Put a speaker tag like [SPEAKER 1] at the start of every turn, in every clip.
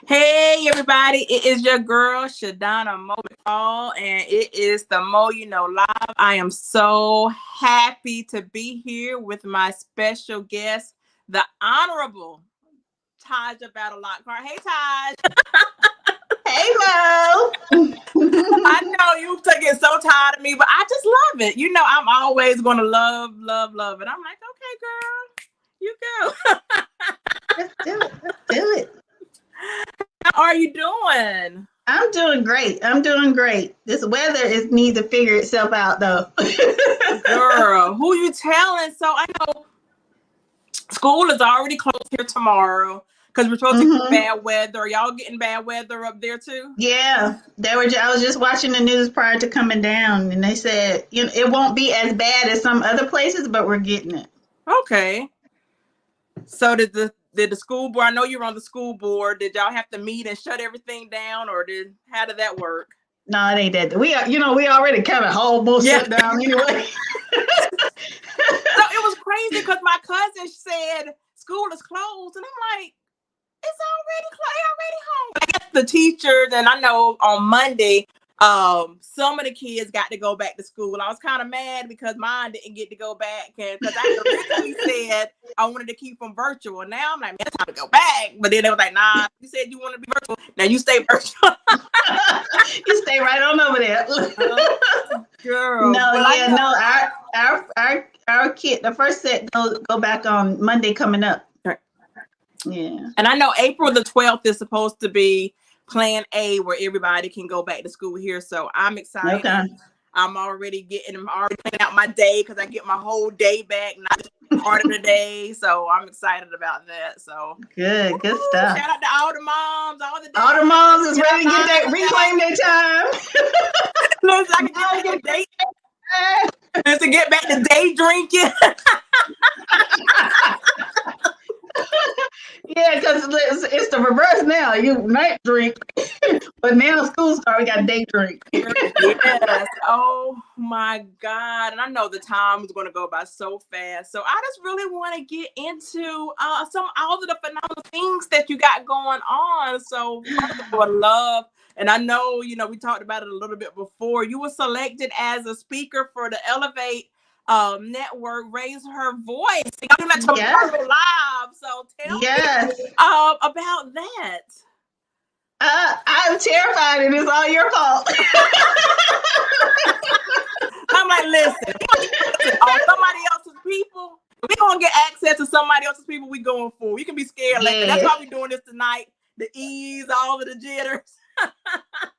[SPEAKER 1] Hey everybody, it is your girl Shadonna Mo, and it is the Mo You Know Live. I am so happy to be here with my special guest, the Honorable Tajala Battle-Lockhart. Hey Taj.
[SPEAKER 2] Hey Mo.
[SPEAKER 1] I know you get so tired of me, but I just love it. You know, I'm always gonna love it. I'm like, okay, girl, you go.
[SPEAKER 2] Let's do it. Let's do it.
[SPEAKER 1] How are you doing?
[SPEAKER 2] I'm doing great. I'm doing great. This weather is needs to figure itself out though.
[SPEAKER 1] Girl, who you telling? So I know school is already closed here tomorrow because we're supposed to get bad weather. Are y'all getting bad weather up there too?
[SPEAKER 2] Yeah, I was just watching the news prior to coming down, and they said it won't be as bad as some other places, but we're getting it.
[SPEAKER 1] Okay. So did the school board? I know you're on the school board. Did y'all have to meet and shut everything down, or how did that work?
[SPEAKER 2] No, it ain't that. We already kind of almost shut down anyway.
[SPEAKER 1] So it was crazy because my cousin said school is closed, and I'm like, it's already home. I guess the teachers, and I know on Monday, some of the kids got to go back to school. I was kind of mad because mine didn't get to go back, because I originally said I wanted to keep them virtual. Now I'm like, man, it's time to go back. But then they was like, nah, you said you want to be virtual. Now you stay virtual.
[SPEAKER 2] You stay right on over there.
[SPEAKER 1] Girl.
[SPEAKER 2] Our kid, the first set go back on Monday coming up.
[SPEAKER 1] Right.
[SPEAKER 2] Yeah.
[SPEAKER 1] And I know April the 12th is supposed to be plan A where everybody can go back to school here. So I'm excited.
[SPEAKER 2] Okay.
[SPEAKER 1] I'm already planning out my day because I get my whole day back, not just part of the day. So I'm excited about that. So
[SPEAKER 2] good stuff.
[SPEAKER 1] Shout out to all the moms, all
[SPEAKER 2] the moms is ready to reclaim their time.
[SPEAKER 1] Looks like I can get just to get back to day drinking.
[SPEAKER 2] Yeah, because it's the reverse now. You night drink, but now school starts, we got day drink.
[SPEAKER 1] Yes. Oh my God. And I know the time is going to go by so fast. So I just really want to get into all of the phenomenal things that you got going on. So first of all, I love, and I know, we talked about it a little bit before. You were selected as a speaker for the Elevate network, Raise Her Voice. I'm doing that tomorrow live. So tell me about that.
[SPEAKER 2] I'm terrified, and it's all your fault.
[SPEAKER 1] I'm like, listen, on somebody else's people, we're gonna get access to somebody else's people we going for. You can be scared later. That's why we're doing this tonight. The ease, all of the jitters.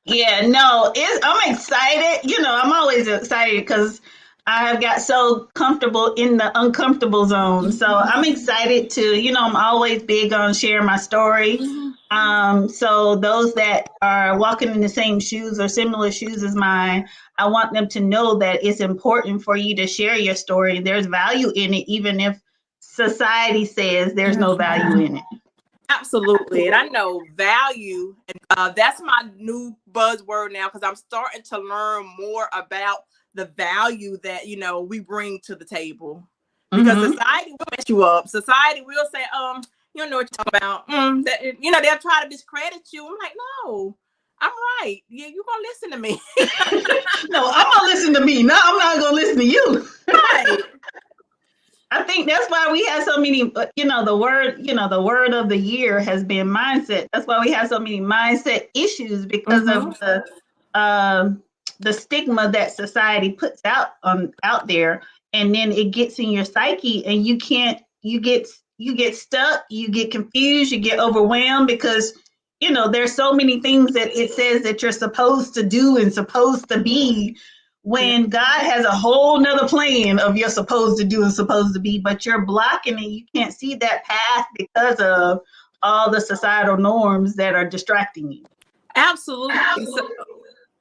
[SPEAKER 2] Yeah, no, I'm excited. I'm always excited because I've got so comfortable in the uncomfortable zone. So I'm excited to, I'm always big on sharing my story. So those that are walking in the same shoes or similar shoes as mine, I want them to know that it's important for you to share your story. There's value in it, even if society says there's no value in it.
[SPEAKER 1] Absolutely. And I know value, and that's my new buzzword now, because I'm starting to learn more about the value that, we bring to the table. Because society will mess you up. Society will say, you don't know what you're talking about. They'll try to discredit you. I'm like, no, I'm right. Yeah, you're going to listen to me.
[SPEAKER 2] No, I'm going to listen to me. No, I'm not going to listen to you.
[SPEAKER 1] Right.
[SPEAKER 2] I think that's why we have so many, the word of the year has been mindset. That's why we have so many mindset issues, because of the stigma that society puts out there. And then it gets in your psyche, and you get stuck, you get confused, you get overwhelmed, because there's so many things that it says that you're supposed to do and supposed to be, when God has a whole nother plan of you're supposed to do and supposed to be, but you're blocking it. You can't see that path because of all the societal norms that are distracting you.
[SPEAKER 1] Absolutely. So,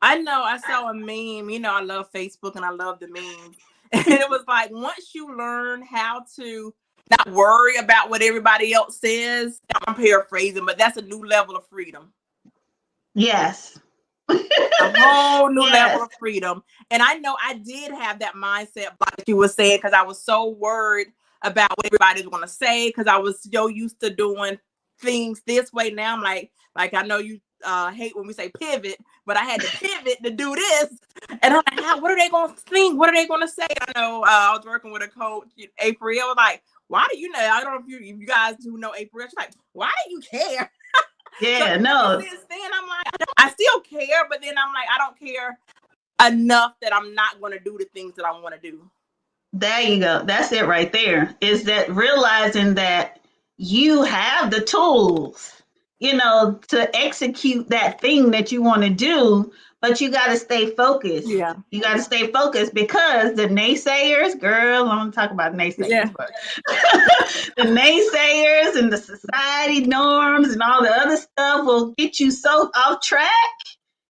[SPEAKER 1] I know I saw a meme, I love Facebook and I love the memes. And it was like, once you learn how to not worry about what everybody else says, I'm paraphrasing, but that's a new level of freedom.
[SPEAKER 2] Yes.
[SPEAKER 1] A whole new level of freedom. And I know I did have that mindset, like you were saying, because I was so worried about what everybody's going to say, because I was so used to doing things this way. Now I'm like I know you hate when we say pivot, but I had to pivot to do this. And I'm like, what are they going to think? What are they going to say? I know I was working with a coach, April. I was like, why do you know? I don't know if you guys who know April. She's like, why do you care?
[SPEAKER 2] Yeah,
[SPEAKER 1] so,
[SPEAKER 2] no.
[SPEAKER 1] Since then, I'm like, I still care, but then I'm like, I don't care enough that I'm not going to do the things that I want to do.
[SPEAKER 2] There you go. That's it right there. Is that realizing that you have the tools, to execute that thing that you want to do, but you got to stay focused.
[SPEAKER 1] Yeah.
[SPEAKER 2] You got to stay focused because the naysayers, girl, I'm going to talk about naysayers, but the naysayers and the society norms and all the other stuff will get you so off track,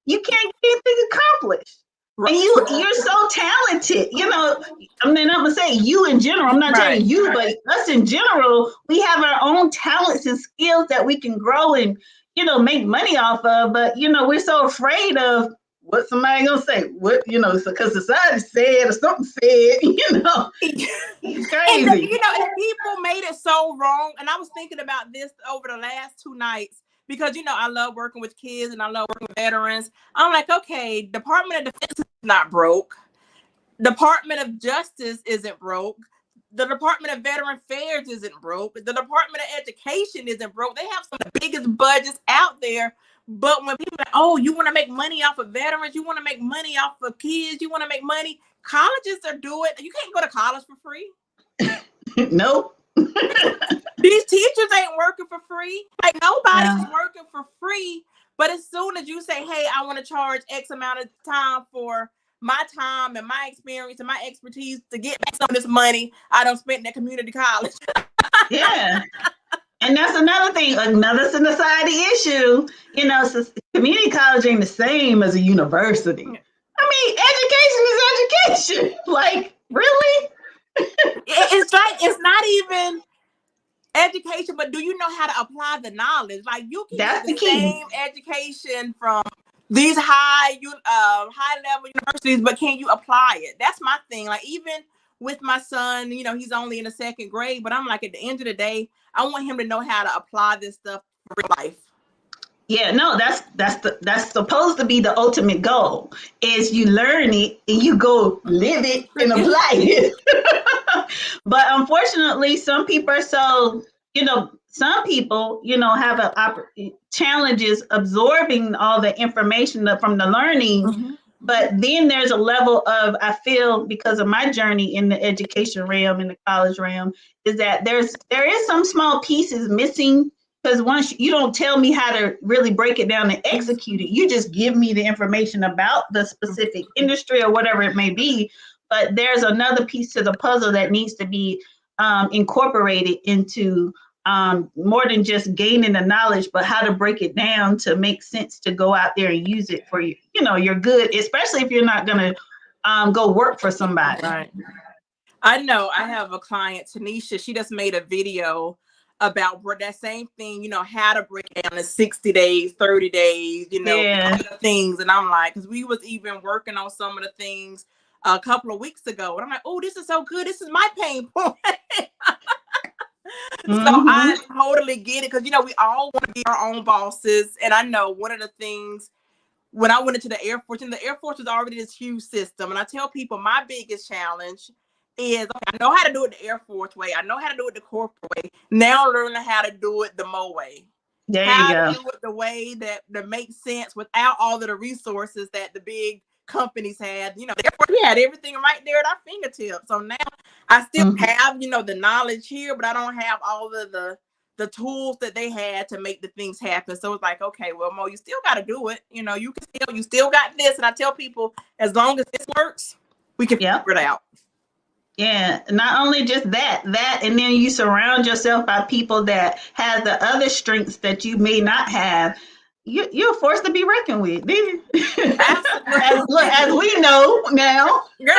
[SPEAKER 2] you can't get anything accomplished. And you're so talented. I'm not going to say you in general. I'm not saying you, but us in general, we have our own talents and skills that we can grow and, make money off of. But, we're so afraid of what somebody going to say, because society said or something said, it's crazy.
[SPEAKER 1] And people made it so wrong. And I was thinking about this over the last 2 nights. Because, I love working with kids and I love working with veterans. I'm like, okay, Department of Defense is not broke. Department of Justice isn't broke. The Department of Veteran Affairs isn't broke. The Department of Education isn't broke. They have some of the biggest budgets out there. But when people are like, oh, you want to make money off of veterans? You want to make money off of kids? You want to make money? Colleges are doing it. You can't go to college for free.
[SPEAKER 2] Nope.
[SPEAKER 1] These teachers ain't working for free. Like nobody's working for free. But as soon as you say, hey, I want to charge X amount of time for my time and my experience and my expertise to get back some of this money I don't spend at community college.
[SPEAKER 2] Yeah. And that's another thing, another society issue. Community college ain't the same as a university. I mean, education is education. Like, really?
[SPEAKER 1] It's not even education, but do you know how to apply the knowledge? Like you can get the same education from these high level universities, but can you apply it? That's my thing. Like even with my son, he's only in the 2nd grade, but I'm like, at the end of the day, I want him to know how to apply this stuff for real life.
[SPEAKER 2] Yeah, no, that's supposed to be the ultimate goal. Is you learn it and you go live it and apply it. But unfortunately, some people are so, some people, have challenges absorbing all the information from the learning. Mm-hmm. But then there's a level of, I feel, because of my journey in the education realm, in the college realm, is that there is some small pieces missing. Because once you don't tell me how to really break it down and execute it, you just give me the information about the specific industry or whatever it may be. But there's another piece to the puzzle that needs to be incorporated into more than just gaining the knowledge, but how to break it down to make sense to go out there and use it for your good, especially if you're not going to go work for somebody.
[SPEAKER 1] Right. I know I have a client, Tanisha. She just made a video about that same thing, how to break it down in 60 days, 30 days, things. And I'm like, because we was even working on some of the things a couple of weeks ago. And I'm like, oh, this is so good. This is my pain point. So I totally get it. Because, we all want to be our own bosses. And I know one of the things when I went into the Air Force, and the Air Force is already this huge system. And I tell people my biggest challenge is, I know how to do it the Air Force way. I know how to do it the corporate way. Now learning how to do it the Mo way.
[SPEAKER 2] There
[SPEAKER 1] how
[SPEAKER 2] you go.
[SPEAKER 1] to do it the way that makes sense without all of the resources that the big companies had. The Air Force, we had everything right there at our fingertips. So now I still have, the knowledge here, but I don't have all of the tools that they had to make the things happen. So it's like, okay, well, Mo, you still got to do it. You still got this. And I tell people, as long as this works, we can figure it out.
[SPEAKER 2] Yeah, not only just that, and then you surround yourself by people that have the other strengths that you may not have. You're forced to be reckoned with. as we know now.
[SPEAKER 1] And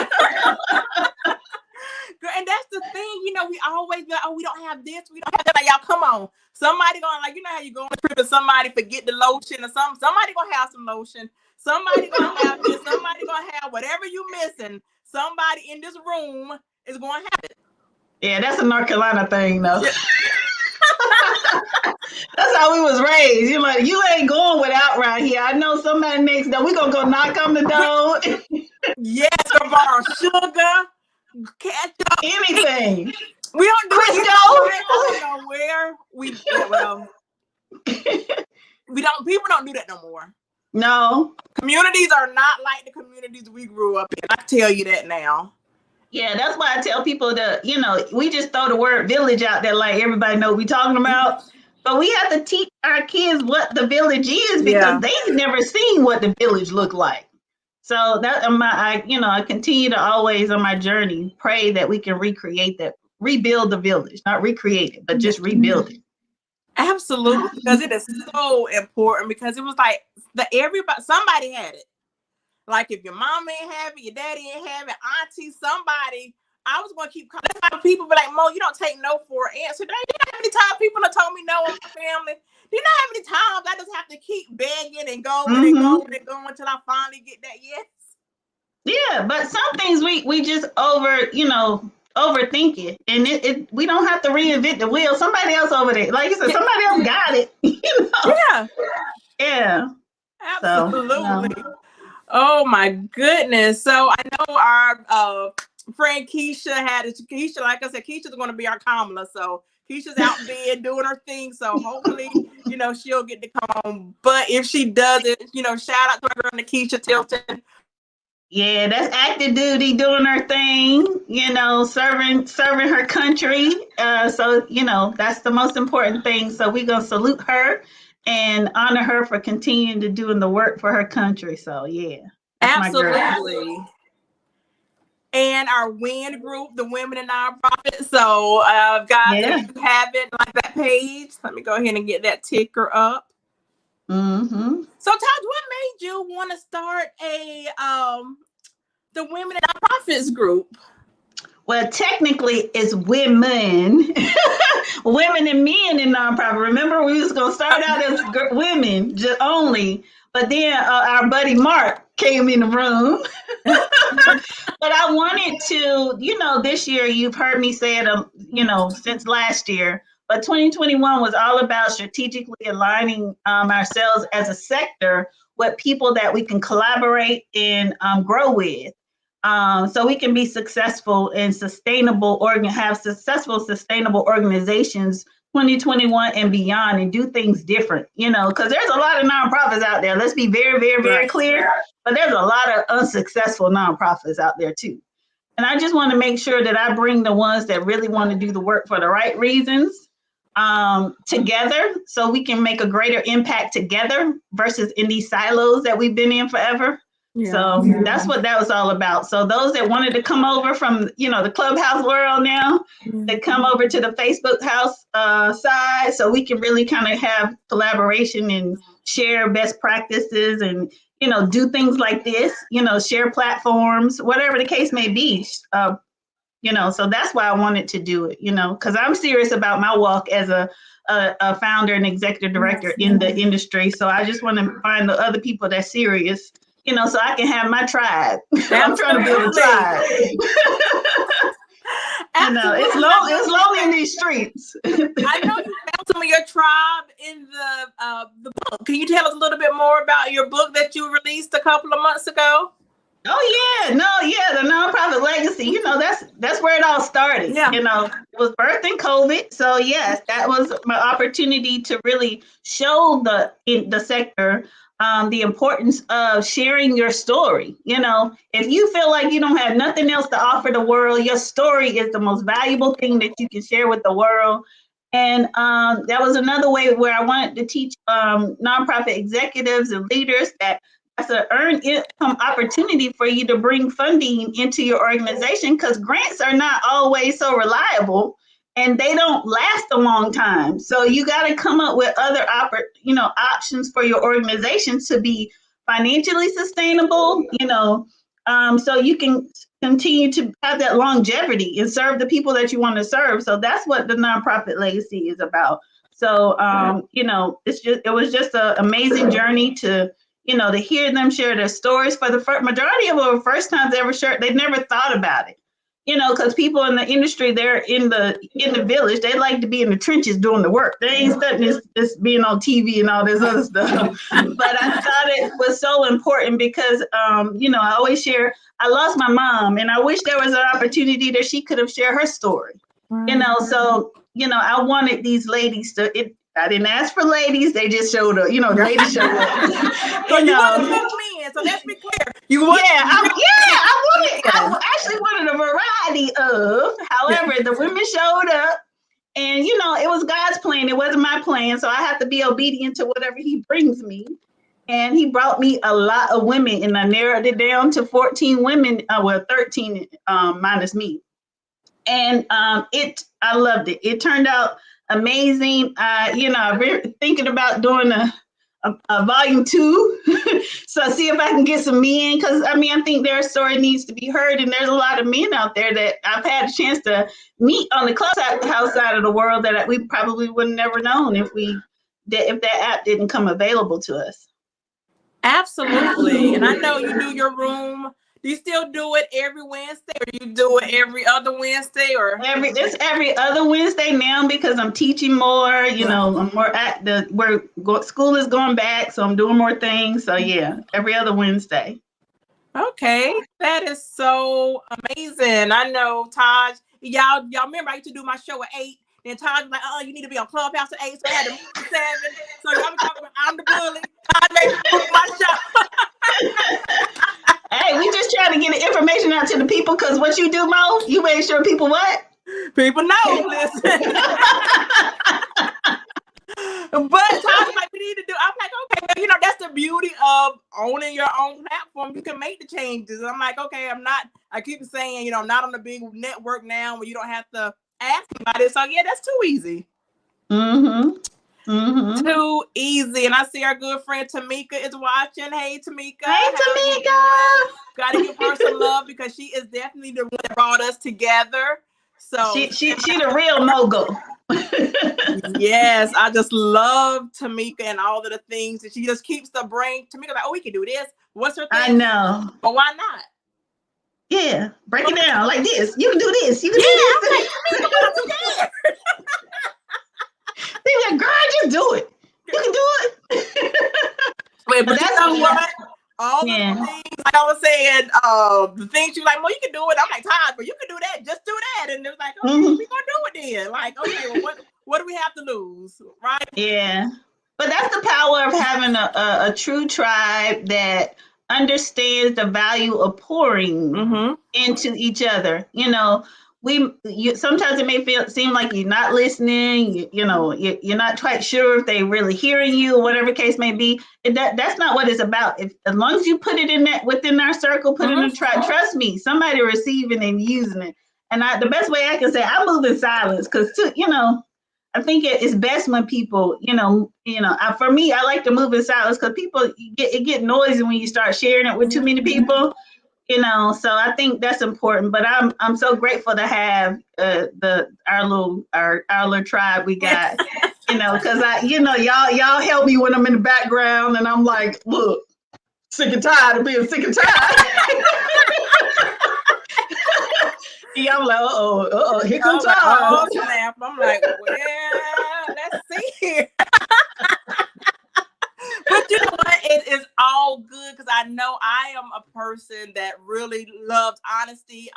[SPEAKER 1] that's the thing, we always go, oh, we don't have this, we don't have that. Like, y'all, come on. Somebody going, like, how you go on a trip and somebody forget the lotion or something. Somebody gonna have some lotion. Somebody gonna have this. Somebody gonna have whatever you missing. Somebody in this room is going to have it.
[SPEAKER 2] Yeah, that's a North Carolina thing, though. That's how we was raised. You're like, you ain't going without right here. I know somebody next door. We gonna go knock on the door.
[SPEAKER 1] Yes, gonna borrow sugar, ketchup,
[SPEAKER 2] Anything.
[SPEAKER 1] We don't do it. You know what? I don't know where we don't. People don't do that no more.
[SPEAKER 2] No.
[SPEAKER 1] Communities are not like the communities we grew up in. I tell you that now.
[SPEAKER 2] Yeah, that's why I tell people that, we just throw the word village out there like everybody know what we talking about. But we have to teach our kids what the village is because they've never seen what the village looked like. So that I continue to always on my journey pray that we can recreate that, rebuild the village, not recreate it, but just rebuild it.
[SPEAKER 1] Absolutely, because it is so important. Because it was like somebody had it. Like if your mom ain't have it, your daddy ain't have it, auntie, somebody. I was gonna keep calling. That's why people be like, Mo, you don't take no for an answer. Do you know how many times people have told me no in my family? Do you know how many times I just have to keep begging and going and going and going until I finally get that yes?
[SPEAKER 2] Yeah, but some things we just overthink it, and we don't have to reinvent the wheel. Somebody else over there, like you said, somebody else got it. Yeah,
[SPEAKER 1] absolutely. So, oh my goodness! So I know our friend Keisha had it. Keisha, like I said, Keisha's going to be our Kamala. So Keisha's out there doing her thing. So hopefully, she'll get to come on. But if she doesn't, shout out to our girl Nikesha Tilton.
[SPEAKER 2] Yeah, that's active duty doing her thing, serving her country. So, that's the most important thing. So we're going to salute her and honor her for continuing to doing the work for her country. So, yeah.
[SPEAKER 1] Absolutely. And our WIN group, the Women in Nonprofit. So, guys, if you haven't like that page, let me go ahead and get that ticker up.
[SPEAKER 2] Mm-hmm.
[SPEAKER 1] So, Taj, what made you want to start the Women in Nonprofits group?
[SPEAKER 2] Well, technically, it's women, women and men in nonprofit. Remember, we was gonna start out as women just only, but then our buddy Mark came in the room. But I wanted to, this year you've heard me say it, since last year. But 2021 was all about strategically aligning ourselves as a sector with people that we can collaborate and grow with. So we can be successful and have sustainable organizations 2021 and beyond and do things different, because there's a lot of nonprofits out there. Let's be very, very, very clear. But there's a lot of unsuccessful nonprofits out there too. And I just want to make sure that I bring the ones that really want to do the work for the right reasons together so we can make a greater impact together versus in these silos that we've been in forever. So that's what that was all about. So those that wanted to come over from, the Clubhouse world now, they come over to the Facebook house side so we can really kind of have collaboration and share best practices and, do things like this, share platforms, whatever the case may be. So that's why I wanted to do it, because I'm serious about my walk as a founder and executive director in the industry. So I just want to find the other people that's serious, so I can have my tribe. I'm trying to build a tribe. It's lonely in these streets.
[SPEAKER 1] I know you found some of your tribe in the book. Can you tell us a little bit more about your book that you released a couple of months ago?
[SPEAKER 2] Oh yeah, the nonprofit legacy. That's where it all started.
[SPEAKER 1] Yeah.
[SPEAKER 2] It was birthed in COVID. So yes, that was my opportunity to really show the sector the importance of sharing your story. If you feel like you don't have nothing else to offer the world, your story is the most valuable thing that you can share with the world. And that was another way where I wanted to teach nonprofit executives and leaders that that's an earned income opportunity for you to bring funding into your organization, because grants are not always so reliable and they don't last a long time. So you got to come up with other options for your organization to be financially sustainable, so you can continue to have that longevity and serve the people that you want to serve. So that's what the nonprofit legacy is about. So, it was just an amazing journey to hear them share their stories. For the majority of them, first times ever shared, they never thought about it. because people in the industry, they're in the village. They like to be in the trenches doing the work. They ain't studying this being on TV and all this other stuff. But I thought it was so important because, I always share. I lost my mom, and I wish there was an opportunity that she could have shared her story. So I wanted these ladies to. I didn't ask for ladies; they just showed up. The ladies showed up.
[SPEAKER 1] So you want to men? So let's be clear.
[SPEAKER 2] I actually wanted a variety of. However, the women showed up, and it was God's plan. It wasn't my plan, so I have to be obedient to whatever He brings me. And He brought me a lot of women, and I narrowed it down to 14 women. 13 minus me. And I loved it. It turned out amazing. I've been thinking about doing a volume 2. So see if I can get some men, because I think their story needs to be heard, and there's a lot of men out there that I've had a chance to meet on the clubhouse side of the world that we probably would have never known if that app didn't come available to us.
[SPEAKER 1] Absolutely. And I know you do your room. Do you still do it every Wednesday, or do you do it every other Wednesday? Or
[SPEAKER 2] it's every other Wednesday now, because I'm teaching more. I'm more at school is going back, so I'm doing more things. So yeah, every other Wednesday.
[SPEAKER 1] Okay, that is so amazing. I know Taj. Y'all remember I used to do my show at 8. Then Taj was like, "Oh, you need to be on Clubhouse at 8." So I had to move to 7. So y'all be talking about I'm the bully. Taj made me move my show.
[SPEAKER 2] Hey, we just trying to get the information out to the people, because what you do, Mo, you make sure people what?
[SPEAKER 1] People know, listen. But Taj like, we need to do. I'm like, okay, that's the beauty of owning your own platform. You can make the changes. I'm like, okay, I keep saying, I'm not on a big network now where you don't have to ask about it. So yeah, that's too easy. Too easy. And I see our good friend Tamika is watching. Hey, Tamika.
[SPEAKER 2] Hey, Tamika.
[SPEAKER 1] Gotta give her some love, because she is definitely the one that brought us together. So
[SPEAKER 2] she the real mogul.
[SPEAKER 1] Yes, I just love Tamika and all of the things that she just keeps the brain. Tamika like, oh, we can do this. What's her thing?
[SPEAKER 2] I know.
[SPEAKER 1] But why not?
[SPEAKER 2] Yeah, break it down like this. You can do this. You can do this.
[SPEAKER 1] I'm like, I'm scared.
[SPEAKER 2] They like, girl, just do it. You can do it.
[SPEAKER 1] Wait, but that's what? All the things, like I was saying, the things you like, well, you can do it. I'm like, Todd, but you can do that. Just do that. And it was like, okay, we're gonna do it then. Like, okay, well, what do we have to lose, right?
[SPEAKER 2] Yeah, but that's the power of having a true tribe that understands the value of pouring into each other. Sometimes it may seem like you're not listening. You're not quite sure if they really hearing you, or whatever case may be. That's not what it's about. As long as you put it in within our circle, put it in the tribe. Trust me, somebody receiving and using it. And the best way I can say, I move in silence, because I think it's best when people, for me, I like to move in silence, because people get noisy when you start sharing it with too many people. So I think that's important. But I'm so grateful to have our little tribe we got, because y'all help me when I'm in the background, and I'm like, look, sick and tired of being sick and tired. Yeah, I'm like, here comes Todd.
[SPEAKER 1] Oh, snap. I'm like, well, let's see here. But you know what? It is all good, because I know I am a person that really loves honesty.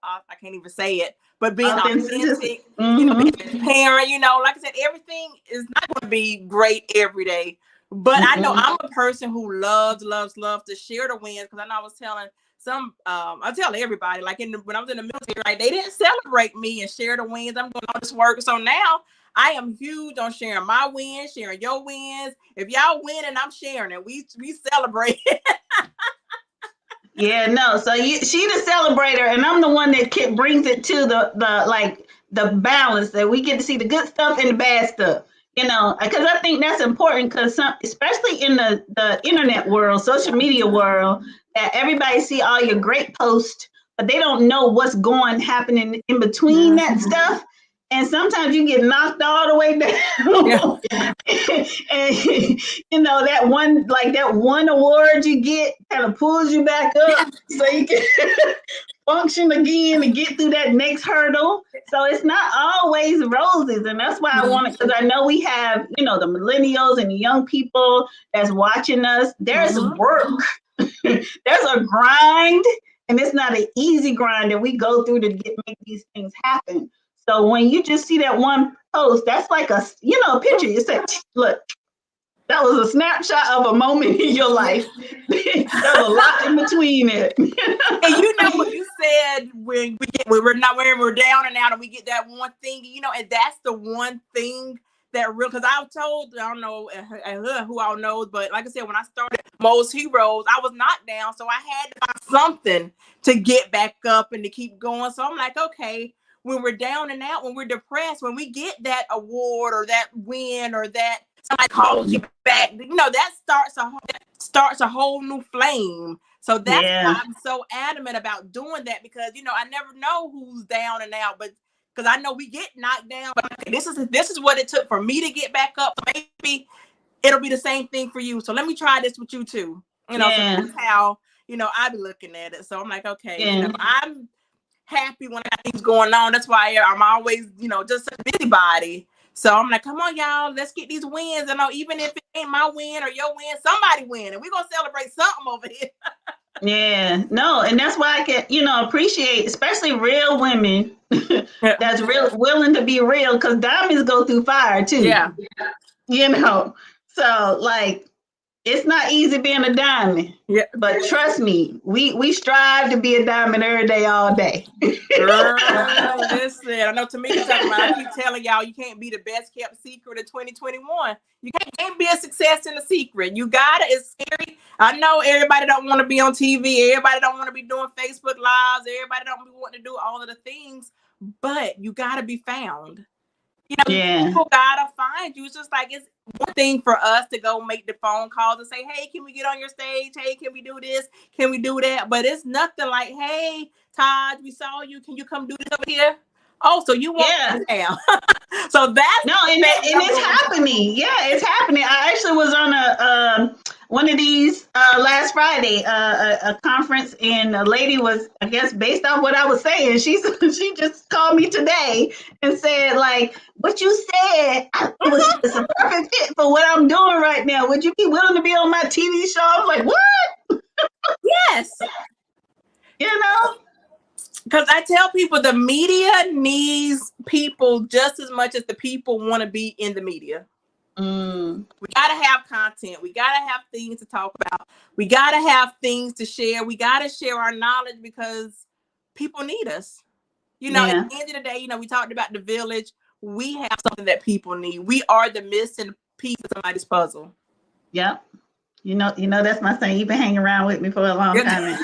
[SPEAKER 1] I can't even say it, but being authentic, being transparent, like I said, everything is not going to be great every day. But I know I'm a person who loves to share the wins, because I know I was telling I tell everybody, like when I was in the military, right, they didn't celebrate me and share the wins. I'm doing all this work. So now I am huge on sharing my wins, sharing your wins. If y'all win and I'm sharing it, we celebrate.
[SPEAKER 2] Yeah, no. So she the celebrator, and I'm the one that brings it to the balance, that we get to see the good stuff and the bad stuff. Because I think that's important, because especially in the internet world, social media world, that everybody see all your great posts, but they don't know what's happening in between that stuff. and sometimes you get knocked all the way down. And that one award you get kind of pulls you back up so you can function again and get through that next hurdle. So it's not always roses. And that's why I want it, because I know we have, the millennials and the young people that's watching us. There's work. There's a grind, and it's not an easy grind that we go through to make these things happen. So when you just see that one post, that's like a picture. You say, look, that was a snapshot of a moment in your life. There's a lot in between it.
[SPEAKER 1] And you know what you said when we're down and out and we get that one thing, and that's the one thing that real, because I've told, I don't know who all knows, but like I said, when I started Most Heroes, I was knocked down, so I had to find something to get back up and to keep going. So I'm like, okay, when we're down and out, when we're depressed, when we get that award or that win or that somebody calls you back, that starts a whole new flame. So that's why I'm so adamant about doing that, because I never know who's down and out, but because I know we get knocked down, but okay, this is what it took for me to get back up. So maybe it'll be the same thing for you. So let me try this with you too. So that's how I be looking at it. So I'm like, okay, I'm happy when I got things going on. That's why I'm always, just a busybody. So I'm like, come on, y'all, let's get these wins. And even if it ain't my win or your win, somebody win, and we're gonna celebrate something over here.
[SPEAKER 2] Yeah, no, and that's why I can, appreciate, especially real women that's real willing to be real, because diamonds go through fire too.
[SPEAKER 1] Yeah.
[SPEAKER 2] So like, it's not easy being a diamond. Yeah. But trust me, we strive to be a diamond every day, all day.
[SPEAKER 1] Girl, listen, I know Tamika talking about, I keep telling y'all, you can't be the best kept secret of 2021. You can't be a success in a secret. You gotta, it's scary. I know everybody don't want to be on TV. Everybody don't want to be doing Facebook Lives. Everybody don't want to do all of the things, but you gotta be found. People gotta find you. It's just like, it's one thing for us to go make the phone calls and say, hey, can we get on your stage? Hey, can we do this? Can we do that? But it's nothing like, hey, Todd, we saw you. Can you come do this over here? Oh, so you want now? So that's
[SPEAKER 2] and it's happening. Yeah, it's happening. I actually was on one of these last Friday, a conference, and a lady was, I guess, based off what I was saying, she just called me today and said, like, what you said, it's a perfect fit for what I'm doing right now. Would you be willing to be on my TV show? I was like, what?
[SPEAKER 1] Yes. Because I tell people the media needs people just as much as the people want to be in the media. We got to have content. We got to have things to talk about. We got to have things to share. We got to share our knowledge because people need us. At the end of the day, we talked about the village. We have something that people need. We are the missing piece of somebody's puzzle.
[SPEAKER 2] Yep. That's my saying. You've been hanging around with me for a long time.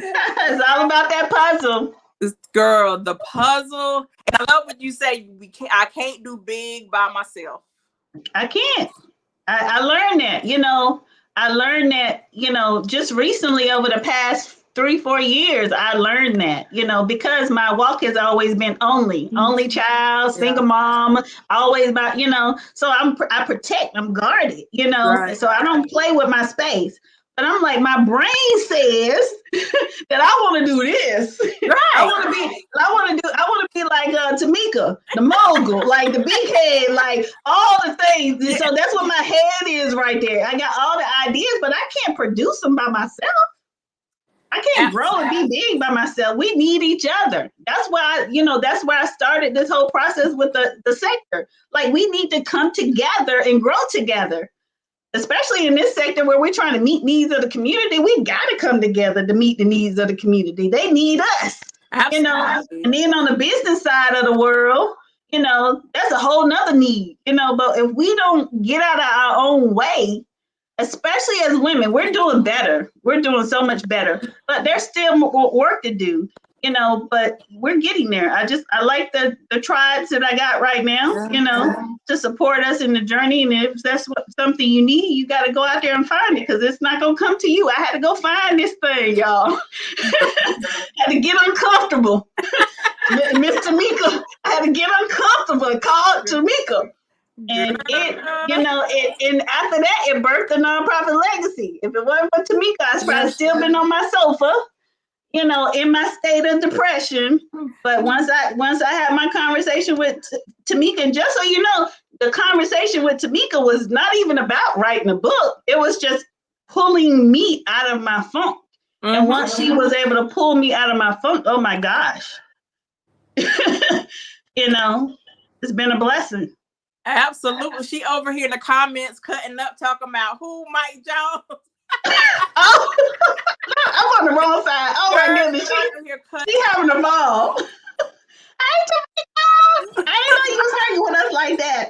[SPEAKER 2] It's all about that puzzle.
[SPEAKER 1] This girl, the puzzle. And I love what you say. I can't do big by myself.
[SPEAKER 2] I can't. I learned that. I learned that. Just recently, over the past 3-4 years, I learned that. Because my walk has always been only child, single mom, always about. So I protect. I'm guarded.
[SPEAKER 1] Right.
[SPEAKER 2] So I don't play with my space. And I'm like, my brain says that I want to do this. Right. I want to be like Tamika, the mogul, like the big head, like all the things. Yeah. So that's what my head is right there. I got all the ideas, but I can't produce them by myself. I can't grow and be big by myself. We need each other. That's why, that's where I started this whole process with the sector. Like, we need to come together and grow together. Especially in this sector where we're trying to meet needs of the community, we got to come together to meet the needs of the community. They need us, Absolutely. And then on the business side of the world, that's a whole nother need, but if we don't get out of our own way, especially as women, we're doing better. We're doing so much better, but there's still more work to do. but we're getting there. I like the tribes that I got right now, to support us in the journey. And if that's something you need, you got to go out there and find it, because it's not going to come to you. I had to go find this thing, y'all. Had to get uncomfortable. Miss Tamika, I had to get uncomfortable, called Tamika. And and after that, it birthed the nonprofit legacy. If it wasn't for Tamika, I'd probably still been on my sofa, in my state of depression. But once I had my conversation with Tamika, and just so you know, the conversation with Tamika was not even about writing a book. It was just pulling me out of my funk. Mm-hmm. And once she was able to pull me out of my funk, oh my gosh, it's been a blessing.
[SPEAKER 1] Absolutely. She over here in the comments cutting up, talking about who Mike Jones.
[SPEAKER 2] Oh, I'm on the wrong side. Oh my goodness, she having a ball. I didn't know you was hanging with us like that.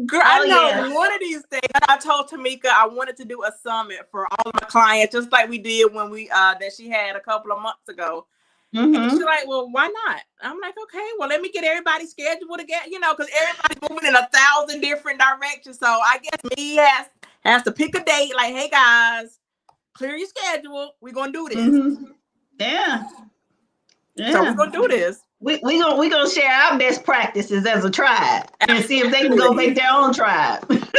[SPEAKER 1] Girl, I know one of these days I told Tamika I wanted to do a summit for all of my clients, just like we did when we that she had a couple of months ago. Mm-hmm. And she's like, well, why not? I'm like, okay, well, let me get everybody scheduled again, because everybody's moving in 1,000 different directions. So I guess me has to pick a date, like, hey guys, clear your schedule. We're gonna do this.
[SPEAKER 2] Mm-hmm. Yeah.
[SPEAKER 1] So we're gonna do this.
[SPEAKER 2] We gonna share our best practices as a tribe and see if they can go make their own tribe.
[SPEAKER 1] Because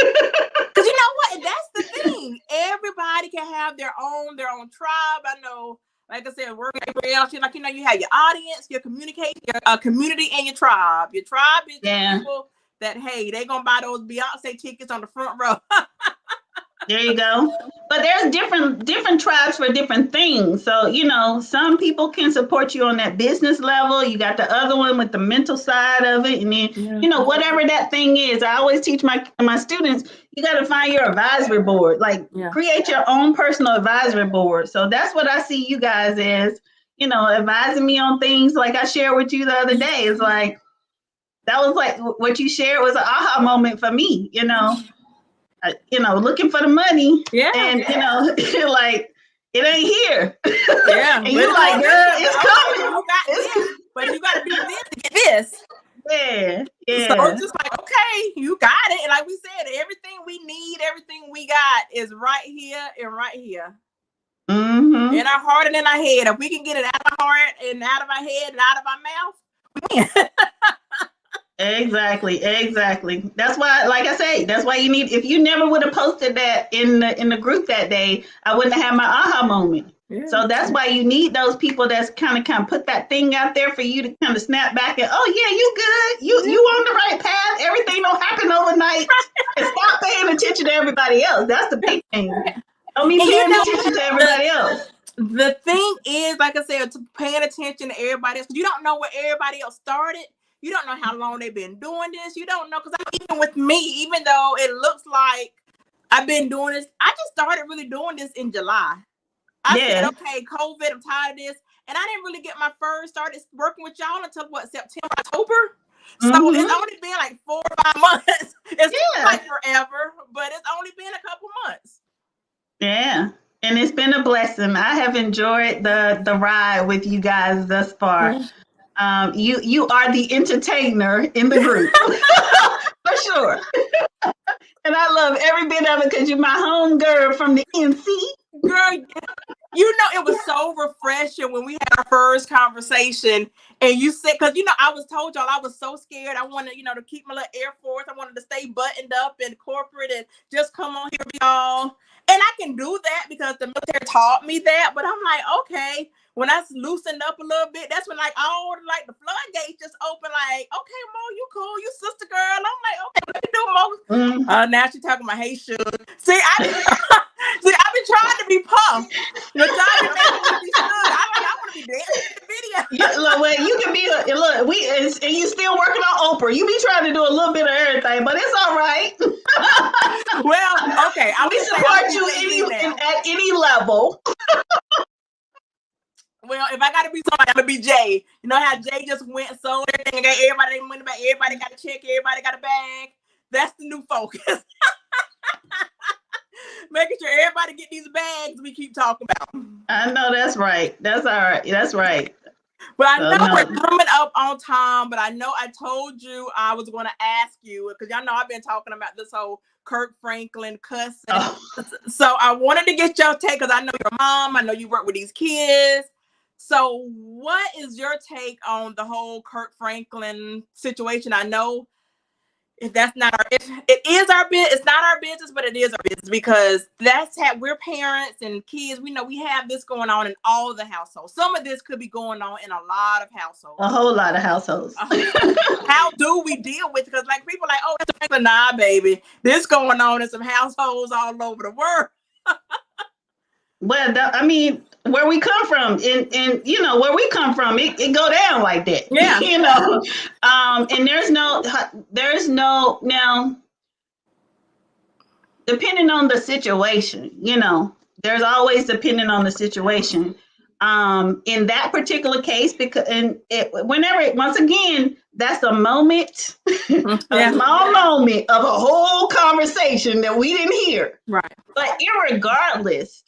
[SPEAKER 1] you know what? That's the thing. Everybody can have their own tribe. I know. Like I said, working everywhere else, you have your audience, your communication, your community, and your tribe. Your tribe is the people that, hey, they're going to buy those Beyonce tickets on the front row.
[SPEAKER 2] There you go. But there's different tribes for different things. So, some people can support you on that business level. You got the other one with the mental side of it. And then, whatever that thing is, I always teach my students, you got to find your advisory board, create your own personal advisory board. So that's what I see you guys as, advising me on things like I shared with you the other day. It's like, that was like what you shared was an aha moment for me, looking for the money, and like it ain't here.
[SPEAKER 1] Yeah,
[SPEAKER 2] and you're like, girl, it's coming.
[SPEAKER 1] You got this, but you got to do this to get this.
[SPEAKER 2] Yeah.
[SPEAKER 1] So it's just like, okay, you got it. And like we said, everything we need, everything we got is right here and right here. Mm-hmm. In our heart and in our head. If we can get it out of our heart and out of our head and out of our mouth, we can.
[SPEAKER 2] Exactly. That's why, like I say, that's why you need, if you never would have posted that in the group that day, I wouldn't have had my aha moment. Yeah. So that's why you need those people that's kind of put that thing out there for you to kind of snap back and, oh yeah, you good. You on the right path. Everything don't happen overnight. And stop paying attention to everybody else. That's the big thing. Don't be paying attention to everybody else.
[SPEAKER 1] The thing is, like I said, paying attention to everybody else. You don't know where everybody else started. You don't know how long they've been doing this. You don't know, because even with me, even though it looks like I've been doing this, I just started really doing this in July. I said, okay, COVID, I'm tired of this. And I didn't really get my first started working with y'all until September, October. So it's only been like 4 or 5 months. It's like forever, but it's only been a couple months.
[SPEAKER 2] Yeah. And it's been a blessing. I have enjoyed the ride with you guys thus far. You are the entertainer in the group. For sure. And I love every bit of it because you're my home girl from the NC.
[SPEAKER 1] Girl, it was so refreshing when we had our first conversation. And you said, because, I was told y'all I was so scared. I wanted, to keep my little Air Force. I wanted to stay buttoned up and corporate and just come on here with y'all. And I can do that because the military taught me that. But I'm like, okay. When I loosened up a little bit, that's when all the floodgates just open. Like, okay, Mo, you cool, you sister girl. I'm like, okay, what you do, Mo? Now she's talking about, hey, Suge. See, I've been trying to be pumped. But y'all been making me be Suge. I want to be dancing in the video.
[SPEAKER 2] Look, you can be and you still working on Oprah. You be trying to do a little bit of everything, but it's all right.
[SPEAKER 1] Well, okay,
[SPEAKER 2] we support you at any level.
[SPEAKER 1] Well, if I gotta be somebody, I'm gonna be Jay. You know how Jay just went, sold everything, got everybody their money back, everybody got a check, everybody got a bag. That's the new focus. Making sure everybody get these bags we keep talking about.
[SPEAKER 2] I know that's right. That's all right. That's right.
[SPEAKER 1] But I know
[SPEAKER 2] No.
[SPEAKER 1] we're coming up on time, but I know I told you I was going to ask you, because y'all know I've been talking about this whole Kirk Franklin cussing.
[SPEAKER 2] Oh.
[SPEAKER 1] So I wanted to get your take, because I know your mom, I know you work with these kids. So what is your take on the whole Kirk Franklin situation? I know if that's not our, if it is our business, it's not our business, but it is our business, because that's how we're parents and kids. We know we have this going on in all the households. Some of this could be going on in a lot of households.
[SPEAKER 2] A whole lot of households.
[SPEAKER 1] How do we deal with it? Because like people are like, oh, it's a nah, baby. This going on in some households all over the world.
[SPEAKER 2] Well, I mean, where we come from, and where we come from, it go down like that.
[SPEAKER 1] Yeah.
[SPEAKER 2] And there's no now, depending on the situation, there's always depending on the situation. In that particular case, because once again, that's a moment, a small moment of a whole conversation that we didn't hear.
[SPEAKER 1] Right.
[SPEAKER 2] But irregardless,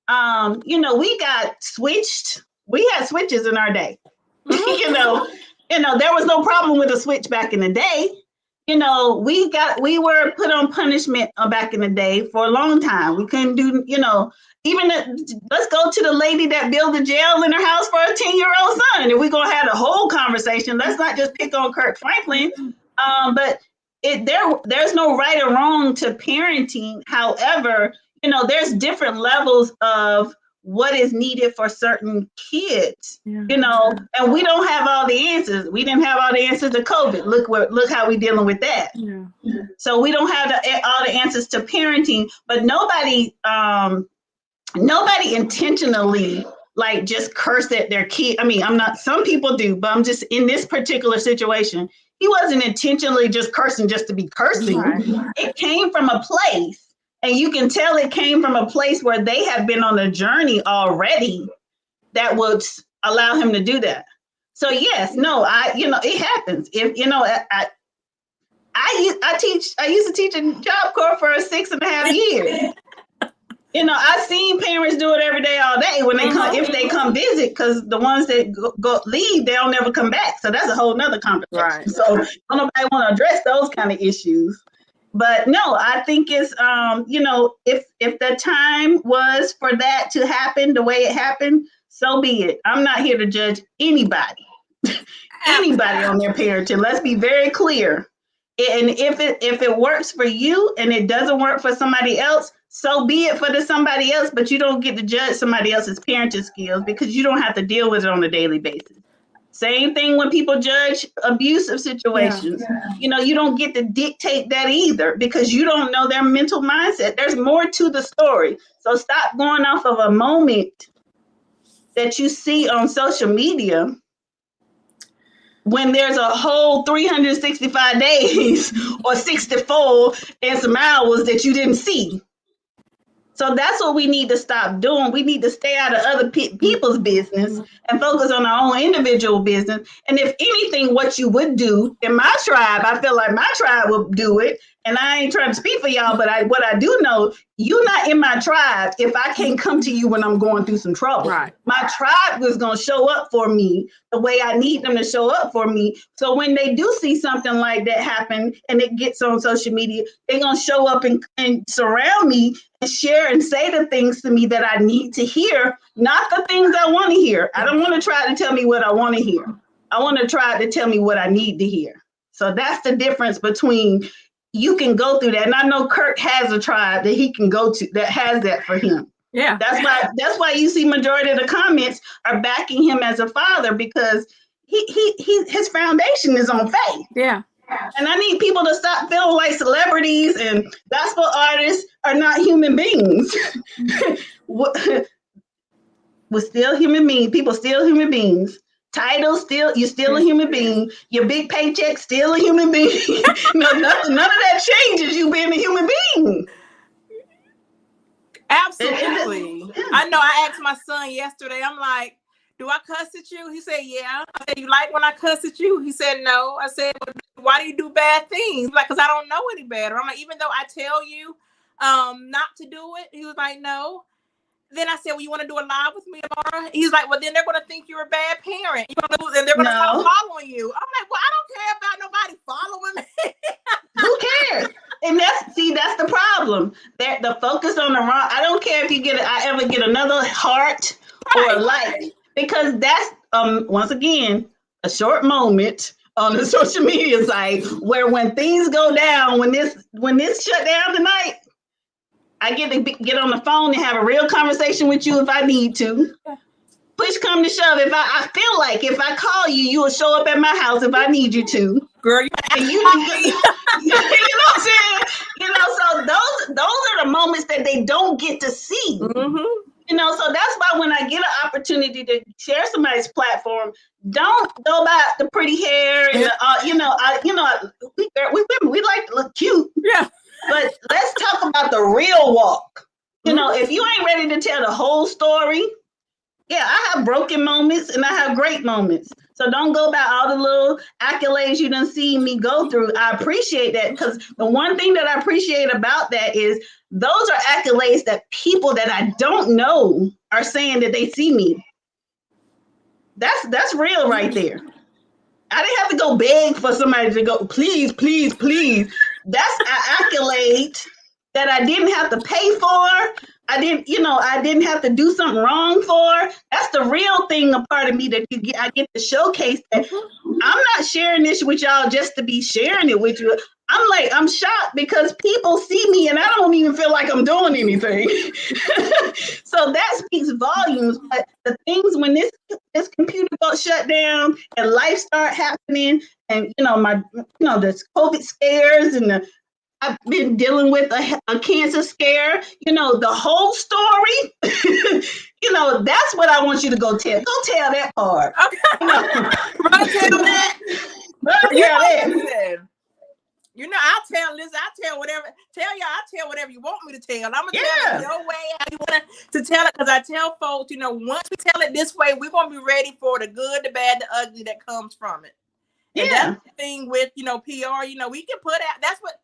[SPEAKER 2] we got switched. We had switches in our day. There was no problem with a switch back in the day. We were put on punishment back in the day for a long time. We couldn't do, let's go to the lady that built a jail in her house for a 10-year-old son. And we're going to have a whole conversation. Let's not just pick on Kirk Franklin. But there's no right or wrong to parenting. However, there's different levels of what is needed for certain kids, and we don't have all the answers. We didn't have all the answers to COVID. Look how we're dealing with that. Yeah. So we don't have all the answers to parenting, but nobody intentionally like just curse at their kid. I mean, some people do, but I'm just in this particular situation. He wasn't intentionally just cursing just to be cursing. Right. It came from a place. And you can tell it came from a place where they have been on a journey already that would allow him to do that. So yes, no, it happens. If I used to teach a Job Corps for 6.5 years. I've seen parents do it every day, all day when they come, if they come visit, because the ones that go leave, they'll never come back. So that's a whole nother conversation. Right. So nobody want to address those kind of issues. But no, I think it's, if the time was for that to happen the way it happened, so be it. I'm not here to judge anybody on their parenting. Let's be very clear. And if it works for you and it doesn't work for somebody else, so be it for somebody else. But you don't get to judge somebody else's parenting skills, because you don't have to deal with it on a daily basis. Same thing when people judge abusive situations. Yeah. You don't get to dictate that either, because you don't know their mental mindset. There's more to the story. So stop going off of a moment that you see on social media when there's a whole 365 days or 64 and some hours that you didn't see. So that's what we need to stop doing. We need to stay out of other people's business and focus on our own individual business. And if anything, what you would do in my tribe, I feel like my tribe would do it. And I ain't trying to speak for y'all, but what I do know, you're not in my tribe if I can't come to you when I'm going through some trouble. Right. My tribe is going to show up for me the way I need them to show up for me. So when they do see something like that happen and it gets on social media, they're going to show up and surround me and share and say the things to me that I need to hear, not the things I want to hear. I don't want to try to tell me what I want to hear. I want to try to tell me what I need to hear. So that's the difference between, you can go through that. And I know Kirk has a tribe that he can go to that has that for him. Yeah. That's why you see majority of the comments are backing him as a father, because his foundation is on faith. Yeah. And I need people to stop feeling like celebrities and gospel artists are not human beings. We're still human beings. People still human beings. Title still, you're still a human being. Your big paycheck still a human being. None of that changes you being a human being.
[SPEAKER 1] Absolutely. I know. I asked my son yesterday. I'm like, "Do I cuss at you?" He said, "Yeah." I said, "You like when I cuss at you?" He said, "No." I said, "Why do you do bad things?" Like, because I don't know any better. I'm like, even though I tell you not to do it, he was like, "No." then I said, well, you want to do a live with me tomorrow? He's like, well, then they're going to think you're a bad parent. And they're going to start following you. I'm like, well, I don't care about nobody following me.
[SPEAKER 2] Who cares? And that's the problem. That the focus on the wrong. I don't care if I ever get another heart or a like, because that's once again a short moment on the social media site where when things go down, when this shut down tonight, I get to get on the phone and have a real conversation with you if I need to. Push come to shove, I feel like if I call you, you will show up at my house if I need you to.
[SPEAKER 1] Girl,
[SPEAKER 2] and you know what I'm saying? So those are the moments that they don't get to see. So that's why when I get an opportunity to share somebody's platform, don't go by the pretty hair and we like to look cute.
[SPEAKER 1] Yeah.
[SPEAKER 2] But let's talk about the real walk. If you ain't ready to tell the whole story, yeah, I have broken moments and I have great moments. So don't go by all the little accolades you done see me go through. I appreciate that, because the one thing that I appreciate about that is those are accolades that people that I don't know are saying that they see me. That's real right there. I didn't have to go beg for somebody to go, please, please, please. That's an accolade that I didn't have to pay for. I didn't have to do something wrong for. That's the real thing, a part of me that I get to showcase that I'm not sharing this with y'all just to be sharing it with you. I'm shocked because people see me and I don't even feel like I'm doing anything. So that speaks volumes. But the things when this computer got shut down and life start happening, and this COVID scares and I've been dealing with a cancer scare, the whole story. That's what I want you to go tell. Go tell that part.
[SPEAKER 1] Okay. Run tell that. I'll tell Liz, I'll tell whatever. I'll tell whatever you want me to tell. I'm going to tell it your way, how you want to tell it. Because I tell folks, once we tell it this way, we're going to be ready for the good, the bad, the ugly that comes from it. And that's the thing with, PR, we can put out, that's what,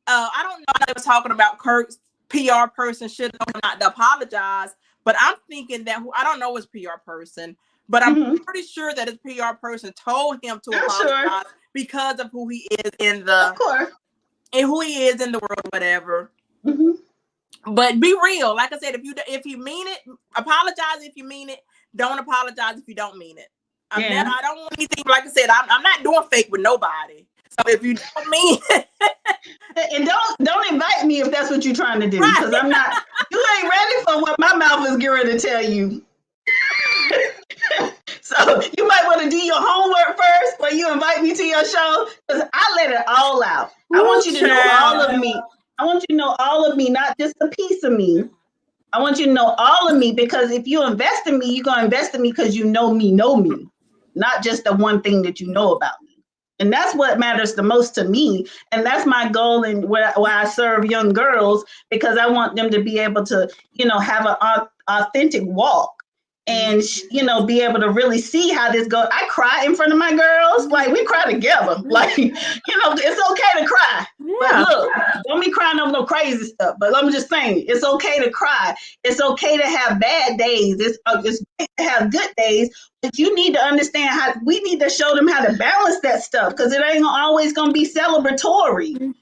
[SPEAKER 1] I don't know, I was talking about Kirk's PR person should not apologize, but I'm thinking that, I don't know his PR person, but I'm pretty sure that his PR person told him to apologize because of who he is in the,
[SPEAKER 2] of course,
[SPEAKER 1] and who he is in the world, whatever. But be real. Like I said, if you mean it, apologize if you mean it. Don't apologize if you don't mean it. I don't want anything, like I said, I'm not doing fake with nobody. So if you don't mean it.
[SPEAKER 2] And don't invite me if that's what you're trying to do. Because I'm not, you ain't ready for what my mouth is going to tell you. So you might want to do your homework first before you invite me to your show, because I let it all out. I want you to know all of me. I want you to know all of me, not just a piece of me. I want you to know all of me, because if you invest in me, you're going to invest in me because you know me, not just the one thing that you know about me. And that's what matters the most to me. And that's my goal, and why I serve young girls, because I want them to be able to, have an authentic walk and, be able to really see how this goes. I cry in front of my girls. Like, we cry together. Like, it's okay to cry. Yeah. But look, don't be crying over no crazy stuff. But I'm just saying, it's okay to cry. It's okay to have bad days. It's great to have good days. But you need to understand we need to show them how to balance that stuff, because it ain't always going to be celebratory,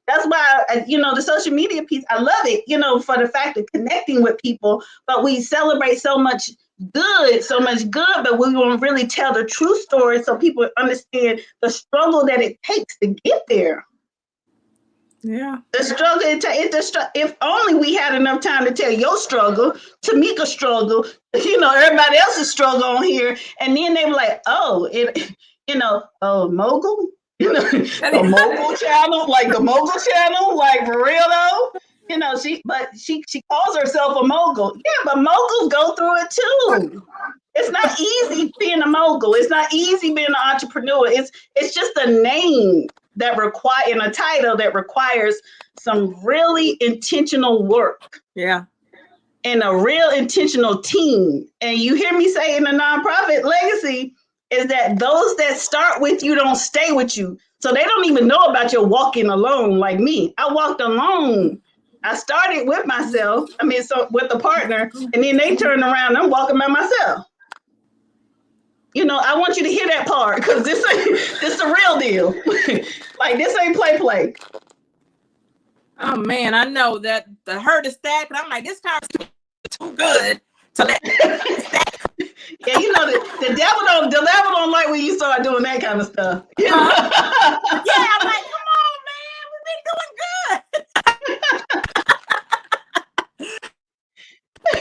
[SPEAKER 2] That's why, the social media piece, I love it, for the fact of connecting with people, but we celebrate so much good, but we won't really tell the true story so people understand the struggle that it takes to get there.
[SPEAKER 1] Yeah.
[SPEAKER 2] The struggle, if only we had enough time to tell your struggle, Tamika's struggle, everybody else's struggle on here, and then they were like, oh, mogul? The mogul channel, like the mogul channel, like for real though. She calls herself a mogul. Yeah, but moguls go through it too. It's not easy being a mogul. It's not easy being an entrepreneur. It's just a name that and a title that requires some really intentional work.
[SPEAKER 1] Yeah.
[SPEAKER 2] And a real intentional team. And you hear me say in the nonprofit legacy is that those that start with you don't stay with you. So they don't even know about your walking alone like me. I walked alone. I started with myself. I mean, so with a partner, and then they turn around. I'm walking by myself. I want you to hear that part because this is the real deal. Like this ain't play.
[SPEAKER 1] Oh man, I know that the hurt is stacked, and I'm like, this car is too good to let stack.
[SPEAKER 2] Yeah, the devil don't like when you start doing that kind of stuff.
[SPEAKER 1] Yeah, I'm like, come on, man, we've been doing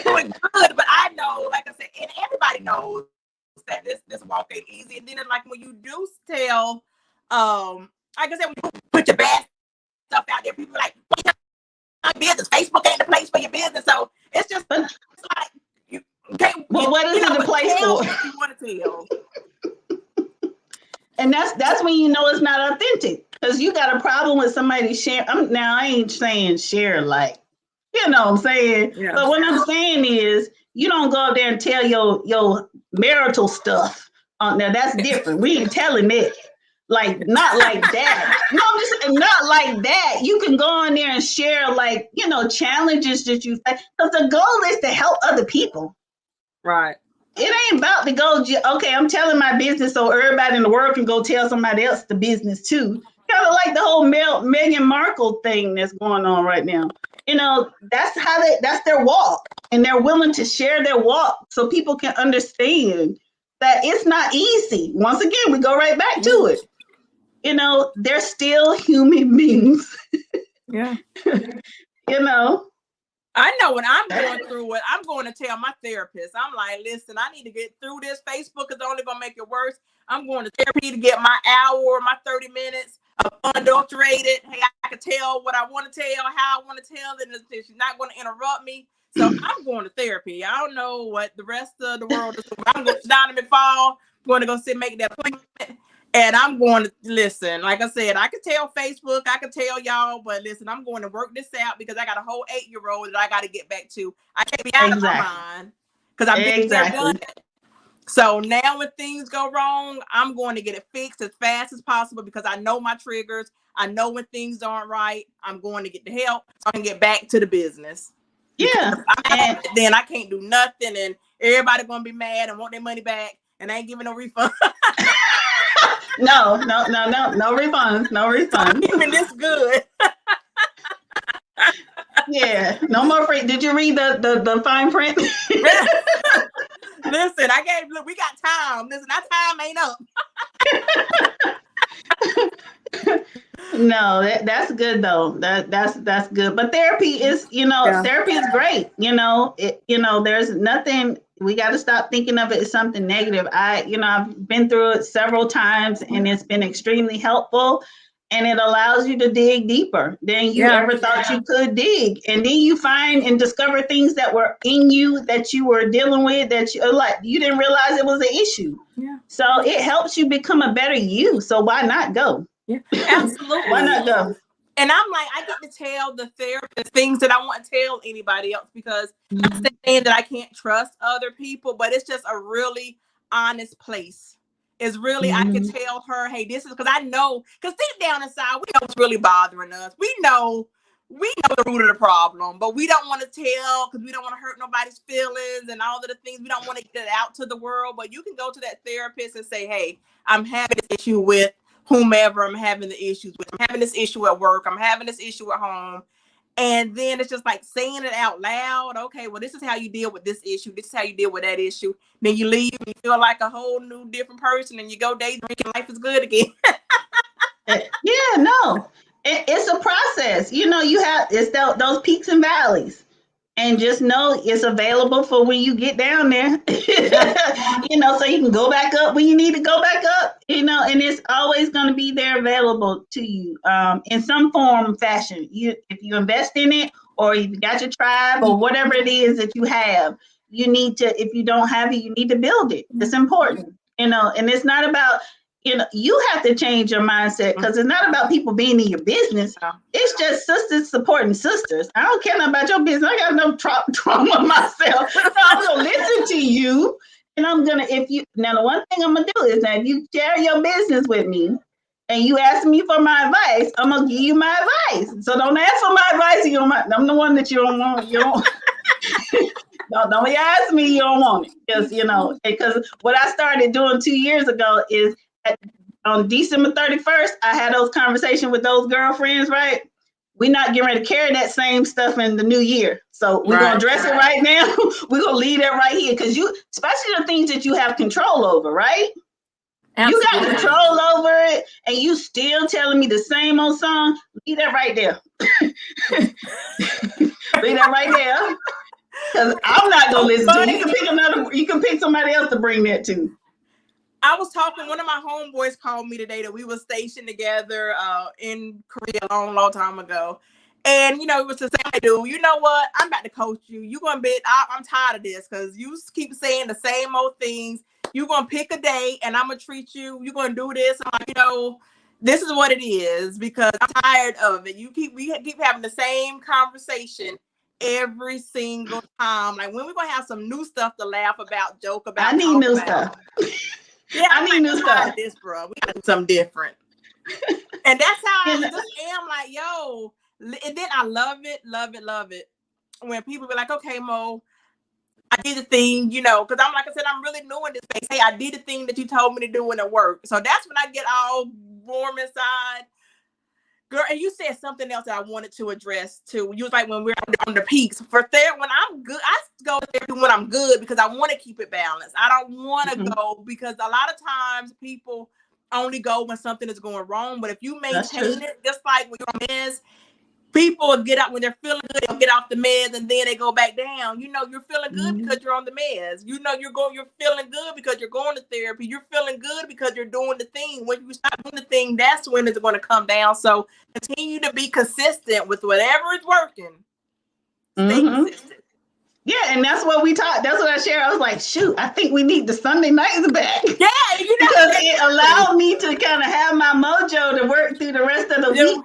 [SPEAKER 1] good, but I know, like I said, and everybody knows that this walk ain't easy. And then it's like when you do tell, like I said, when you put your bad stuff out there, people are like, my business, Facebook ain't the place for your business. So it's just like
[SPEAKER 2] what is it the place for?
[SPEAKER 1] What you want to tell.
[SPEAKER 2] And that's when you know it's not authentic, because you got a problem with somebody sharing. Now I ain't saying share like, what I'm saying. Yeah. But what I'm saying is you don't go up there and tell your marital stuff. Now that's different. We ain't telling it. Like not like that. No, not like that. You can go on there and share like, challenges that you face, because the goal is to help other people.
[SPEAKER 1] Right.
[SPEAKER 2] It ain't about to go, okay, I'm telling my business so everybody in the world can go tell somebody else the business too. Kind of like the whole Meghan Markle thing that's going on right now. That's their walk, and they're willing to share their walk so people can understand that it's not easy. Once again, we go right back to it. They're still human beings.
[SPEAKER 1] Yeah.
[SPEAKER 2] I
[SPEAKER 1] know when I'm going through it, I'm going to tell my therapist. I'm like, listen, I need to get through this. Facebook is only going to make it worse. I'm going to therapy to get my hour, my 30 minutes of unadulterated. Hey, I can tell what I want to tell, how I want to tell, and she's not going to interrupt me. So I'm going to therapy. I don't know what the rest of the world is doing. I'm going to down in fall, going to go make that appointment. And I'm going to listen. Like I said, I can tell Facebook, I can tell y'all, but listen, I'm going to work this out because I got a whole 8-year-old that I got to get back to. I can't be out of my mind because I've been there, done it. So now when things go wrong, I'm going to get it fixed as fast as possible because I know my triggers. I know when things aren't right. I'm going to get the help so I can get back to the business.
[SPEAKER 2] Yeah.
[SPEAKER 1] Then I can't do nothing, and everybody going to be mad and want their money back, and I ain't giving no refund.
[SPEAKER 2] No refunds. No refunds.
[SPEAKER 1] Even this good.
[SPEAKER 2] Yeah, no more free. Did you read the fine print?
[SPEAKER 1] Listen, we got time. Listen, our time ain't up.
[SPEAKER 2] No, that's good though. That's good. But therapy is, therapy is great. There's nothing. We got to stop thinking of it as something negative. I've been through it several times, and it's been extremely helpful. And it allows you to dig deeper than you ever thought you could dig. And then you find and discover things that were in you that you were dealing with that you didn't realize it was an issue. Yeah. So it helps you become a better you. So why not go?
[SPEAKER 1] Yeah, absolutely.
[SPEAKER 2] Why not go?
[SPEAKER 1] And I'm like, I get to tell the therapist things that I want to tell anybody else, because I'm saying that I can't trust other people, but it's just a really honest place. It's really, I can tell her, hey, this is, because I know, because deep down inside, we know what's really bothering us. We know the root of the problem, but we don't want to tell because we don't want to hurt nobody's feelings and all of the things. We don't want to get it out to the world. But you can go to that therapist and say, hey, I'm having this issue with whomever I'm having the issues with. I'm having this issue at work. I'm having this issue at home. And then it's just like saying it out loud. Okay, well, this is how you deal with this issue. This is how you deal with that issue. Then you leave and you feel like a whole new different person, and you go day drinking. Life is good again.
[SPEAKER 2] Yeah, no, it's a process. It's those peaks and valleys. And just know it's available for when you get down there, so you can go back up when you need to go back up, and it's always going to be there available to you in some form, fashion. If you invest in it, or you got your tribe, or whatever it is that you have, you need to, if you don't have it, you need to build it. It's important, and it's not about, you have to change your mindset, because it's not about people being in your business. It's just sisters supporting sisters. I don't care about your business. I got no trauma myself. So I'm going to listen to you. And I'm going to, the one thing I'm going to do is that if you share your business with me, and you ask me for my advice, I'm gonna give you my advice. So don't ask for my advice. I'm the one that you don't want. You don't. Don't ask me. You don't want it because what I started doing 2 years ago is on December 31st, I had those conversations with those girlfriends. Right, we're not getting ready to carry that same stuff in the new year. So we're gonna address it right now. We're gonna leave that right here because especially the things that you have control over, right? Absolutely. You got control over it, and you still telling me the same old song. Leave that right there. Leave that right there. Because I'm not gonna listen to it. You can pick somebody else to bring that to.
[SPEAKER 1] I was talking, one of my homeboys called me today that we were stationed together in Korea a long time ago. And, it was the same dude. You know what? I'm about to coach you. You're going to be, I'm tired of this because you keep saying the same old things. You're going to pick a day and I'm going to treat you. You're going to do this. This is what it is because I'm tired of it. We keep having the same conversation every single time. Like, when we're going to have some new stuff to laugh about, joke about.
[SPEAKER 2] I need new stuff.
[SPEAKER 1] Yeah, I need new stuff. This, bro. We got to do something different. And that's how I just am, like, yo. And then I love it. When people be like, okay, Mo, I did the thing, because like I said, I'm really new in this space. Hey, I did the thing that you told me to do and it worked. So that's when I get all warm inside. Girl, and you said something else that I wanted to address too. You was like, when we're on the peaks. When I'm good, I go there when I'm good because I want to keep it balanced. I don't want to go because a lot of times people only go when something is going wrong. But if you maintain it, just like with your meds, people get out when they're feeling good, they'll get off the meds and then they go back down. You're feeling good because you're on the meds. You're feeling good because you're going to therapy. You're feeling good because you're doing the thing. When you stop doing the thing, that's when it's going to come down. So continue to be consistent with whatever is working. Stay consistent.
[SPEAKER 2] Yeah, and that's what we taught. That's what I shared. I was like, shoot, I think we need the Sunday nights back.
[SPEAKER 1] Yeah,
[SPEAKER 2] because it allowed me to kind of have my mojo to work through the rest of the week.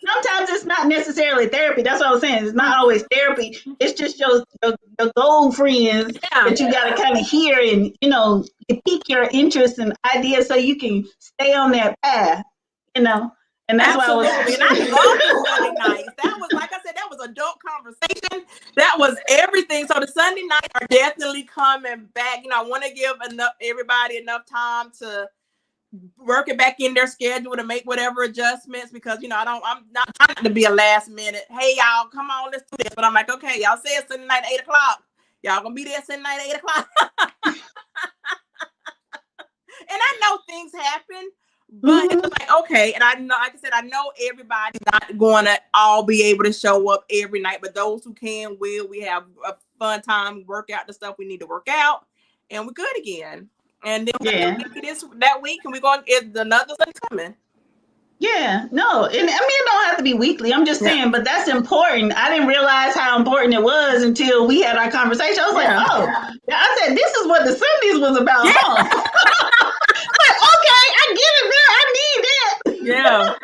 [SPEAKER 2] Sometimes it's not necessarily therapy. That's what I was saying. It's not always therapy. It's just your gold friends that you got to kind of hear and, you pique your interest and ideas so you can stay on that path, And that's why I was.
[SPEAKER 1] And I love the Sunday nights. That was, like I said, that was adult conversation. That was everything. So the Sunday nights are definitely coming back. I want to give everybody enough time to work it back in their schedule to make whatever adjustments because I'm not trying to be a last minute. Hey y'all, come on, let's do this. But I'm like, okay, y'all say it's Sunday night at 8:00. Y'all gonna be there Sunday night at 8:00. And I know things happen. But it's like, okay, and I know, like I said, I know everybody's not going to all be able to show up every night, but those who can will. We have a fun time, work out the stuff we need to work out, and we're good again. And then that week, and we're going, it's another Sunday coming.
[SPEAKER 2] Yeah, no, and it don't have to be weekly. I'm just saying, but that's important. I didn't realize how important it was until we had our conversation. I was like, I said, this is what the Sundays was about. Like, okay, I get it, girl. I need that.
[SPEAKER 1] Yeah,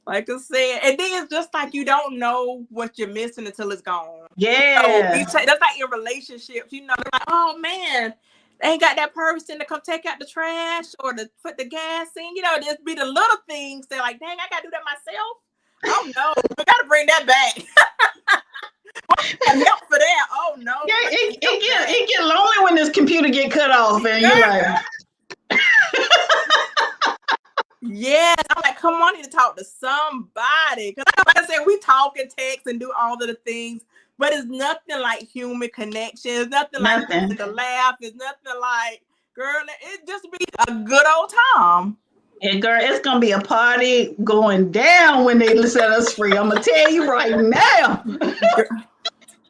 [SPEAKER 1] like I said, and then it's just like you don't know what you're missing until it's gone.
[SPEAKER 2] Yeah,
[SPEAKER 1] so that's like in relationships. They're like, oh man, they ain't got that person to come take out the trash or to put the gas in. Just be the little things. They're like, dang, I gotta do that myself. Oh no, we gotta bring that back. Help for that. Oh no.
[SPEAKER 2] Yeah, it get lonely when this computer get cut off, and you're like.
[SPEAKER 1] Yes, I'm like, come on, I need to talk to somebody. Because like I said, we talk and text and do all of the things, but it's nothing like human connection. It's nothing like the laugh. It's nothing like, girl, it just be a good old time.
[SPEAKER 2] And girl, it's going to be a party going down when they set us free. I'm going to tell you right now.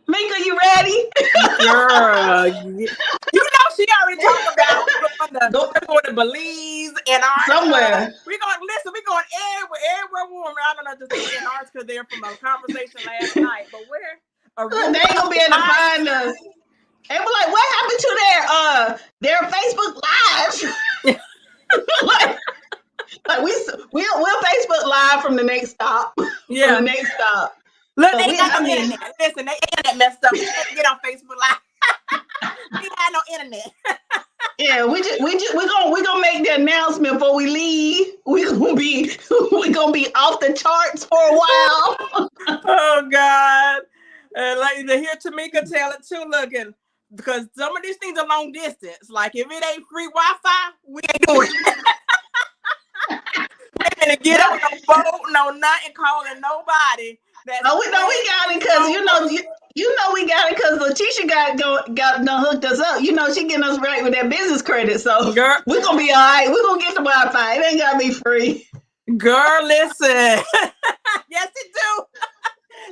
[SPEAKER 2] Mika, you ready?
[SPEAKER 1] Girl, she already talked about going to Belize and
[SPEAKER 2] somewhere.
[SPEAKER 1] We're going everywhere warm. I don't know, just in ours because they're from a conversation last night. But where?
[SPEAKER 2] They ain't gonna be able to find us. They were like, what happened to their Facebook Live? like we'll Facebook Live from the next stop.
[SPEAKER 1] Yeah.
[SPEAKER 2] From the next stop.
[SPEAKER 1] Look, they got internet. Listen, they internet messed up. We can't get on Facebook Live. We had no internet.
[SPEAKER 2] Yeah, we're gonna make the announcement before we leave. We're gonna be off the charts for a while.
[SPEAKER 1] Oh God. Like to hear Tamika tell it too, looking, because some of these things are long distance. Like if it ain't free Wi-Fi, we ain't doing it. We ain't gonna get on no boat, no nothing, calling nobody.
[SPEAKER 2] Oh, we know we got it because you know we got it because Letitia got hooked us up. You know she getting us right with that business credit, so
[SPEAKER 1] girl,
[SPEAKER 2] we're gonna be all right. We're gonna get the Wi-Fi. It ain't gotta be free.
[SPEAKER 1] Girl, listen. Yes, it do.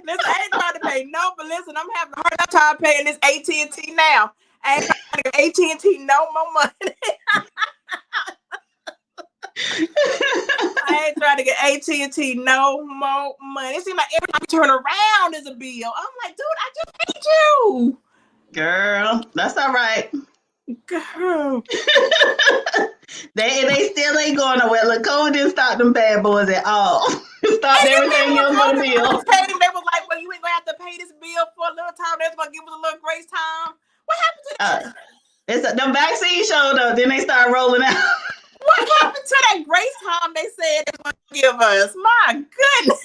[SPEAKER 1] Listen, I ain't trying to pay no, but listen, I'm having a hard time paying this AT&T now. I ain't trying to give AT&T no more money. I ain't trying to get AT&T no more money. It seems like every time you turn around is a bill. I'm like, dude, I just paid you.
[SPEAKER 2] Girl, that's all right.
[SPEAKER 1] Girl.
[SPEAKER 2] They still ain't going nowhere. Look, COVID didn't stop them bad boys at all. Stopped everything else but a bill.
[SPEAKER 1] They was like, well, you ain't gonna have to pay this bill for a little time. They're gonna give us a little grace time. What happened to that?
[SPEAKER 2] The vaccine showed up, then they started rolling out.
[SPEAKER 1] What happened to that grace time they said they were going to give us? My goodness.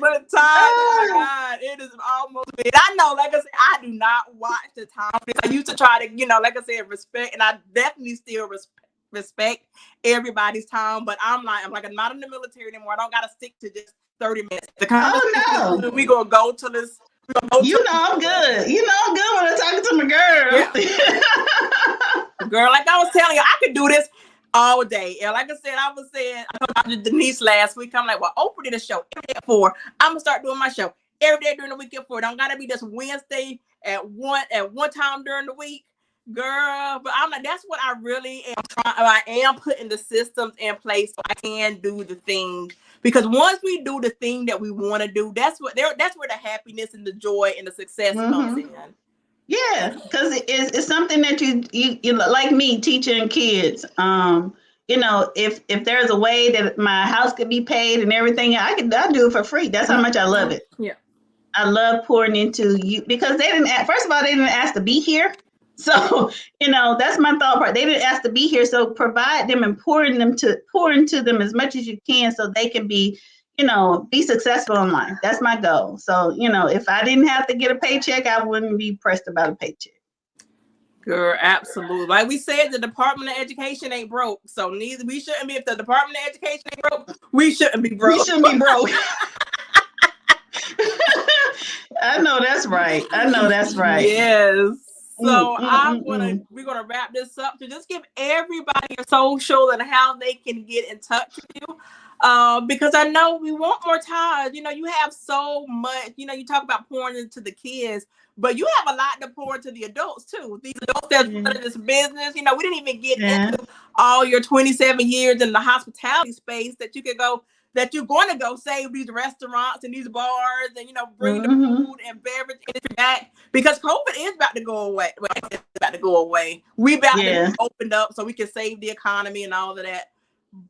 [SPEAKER 1] But the time, oh my God, it is almost big. I know, like I said, I do not watch the time. I used to try to, like I said, respect, and I definitely still respect everybody's time. But I'm not in the military anymore. I don't got to stick to just 30 minutes.
[SPEAKER 2] No.
[SPEAKER 1] We going to go to this.
[SPEAKER 2] I'm good. I'm good when I'm talking to my girl.
[SPEAKER 1] Yeah. Girl, like I was telling you, I could do this all day. And like I said, I told Denise last week, I'm like, well, Oprah did a show every day at 4. I'm gonna start doing my show every day during the week at 4. Don't gotta be just Wednesday at one time during the week, girl. But I'm like, that's what I really am trying. I am putting the systems in place so I can do the thing. Because once we do the thing that we want to do, that's where the happiness and the joy and the success comes in.
[SPEAKER 2] Yeah, because it's something that you like me teaching kids. If there's a way that my house could be paid and everything, I do it for free. That's how much I love it.
[SPEAKER 1] Yeah,
[SPEAKER 2] I love pouring into you because they didn't. First of all, they didn't ask to be here. So that's my thought part. They didn't ask to be here, so provide them and pour into them as much as you can, so they can be be successful in life. That's my goal. So, if I didn't have to get a paycheck, I wouldn't be pressed about a paycheck.
[SPEAKER 1] Girl, absolutely. Like we said, the Department of Education ain't broke. So we shouldn't be. If the Department of Education ain't broke, we shouldn't be broke.
[SPEAKER 2] We shouldn't be broke. I know that's right.
[SPEAKER 1] Yes. So we're gonna wrap this up to just give everybody your social and how they can get in touch with you. Because I know we want more ties. You have so much. You talk about pouring into the kids, but you have a lot to pour into the adults too. These adults that's running this business. We didn't even get into all your 27 years in the hospitality space that you could go. That you're going to go save these restaurants and these bars and bring the food and beverage industry back, because COVID is about to go away. Well, it's about to go away. We about to be opened up so we can save the economy and all of that.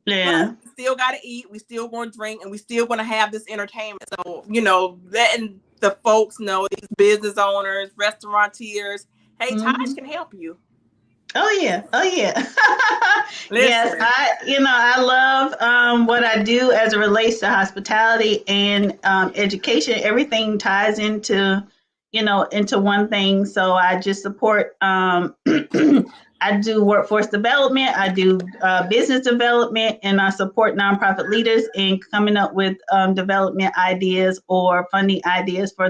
[SPEAKER 2] Yeah.
[SPEAKER 1] But we still got to eat. We still going to drink, and we still going to have this entertainment. So letting the folks know, these business owners, restaurateurs, hey, Taj can help you.
[SPEAKER 2] Oh yeah. Yes, I love what I do as it relates to hospitality and education. Everything ties into one thing. So I just support. I do workforce development. I do business development, and I support nonprofit leaders in coming up with development ideas or funding ideas for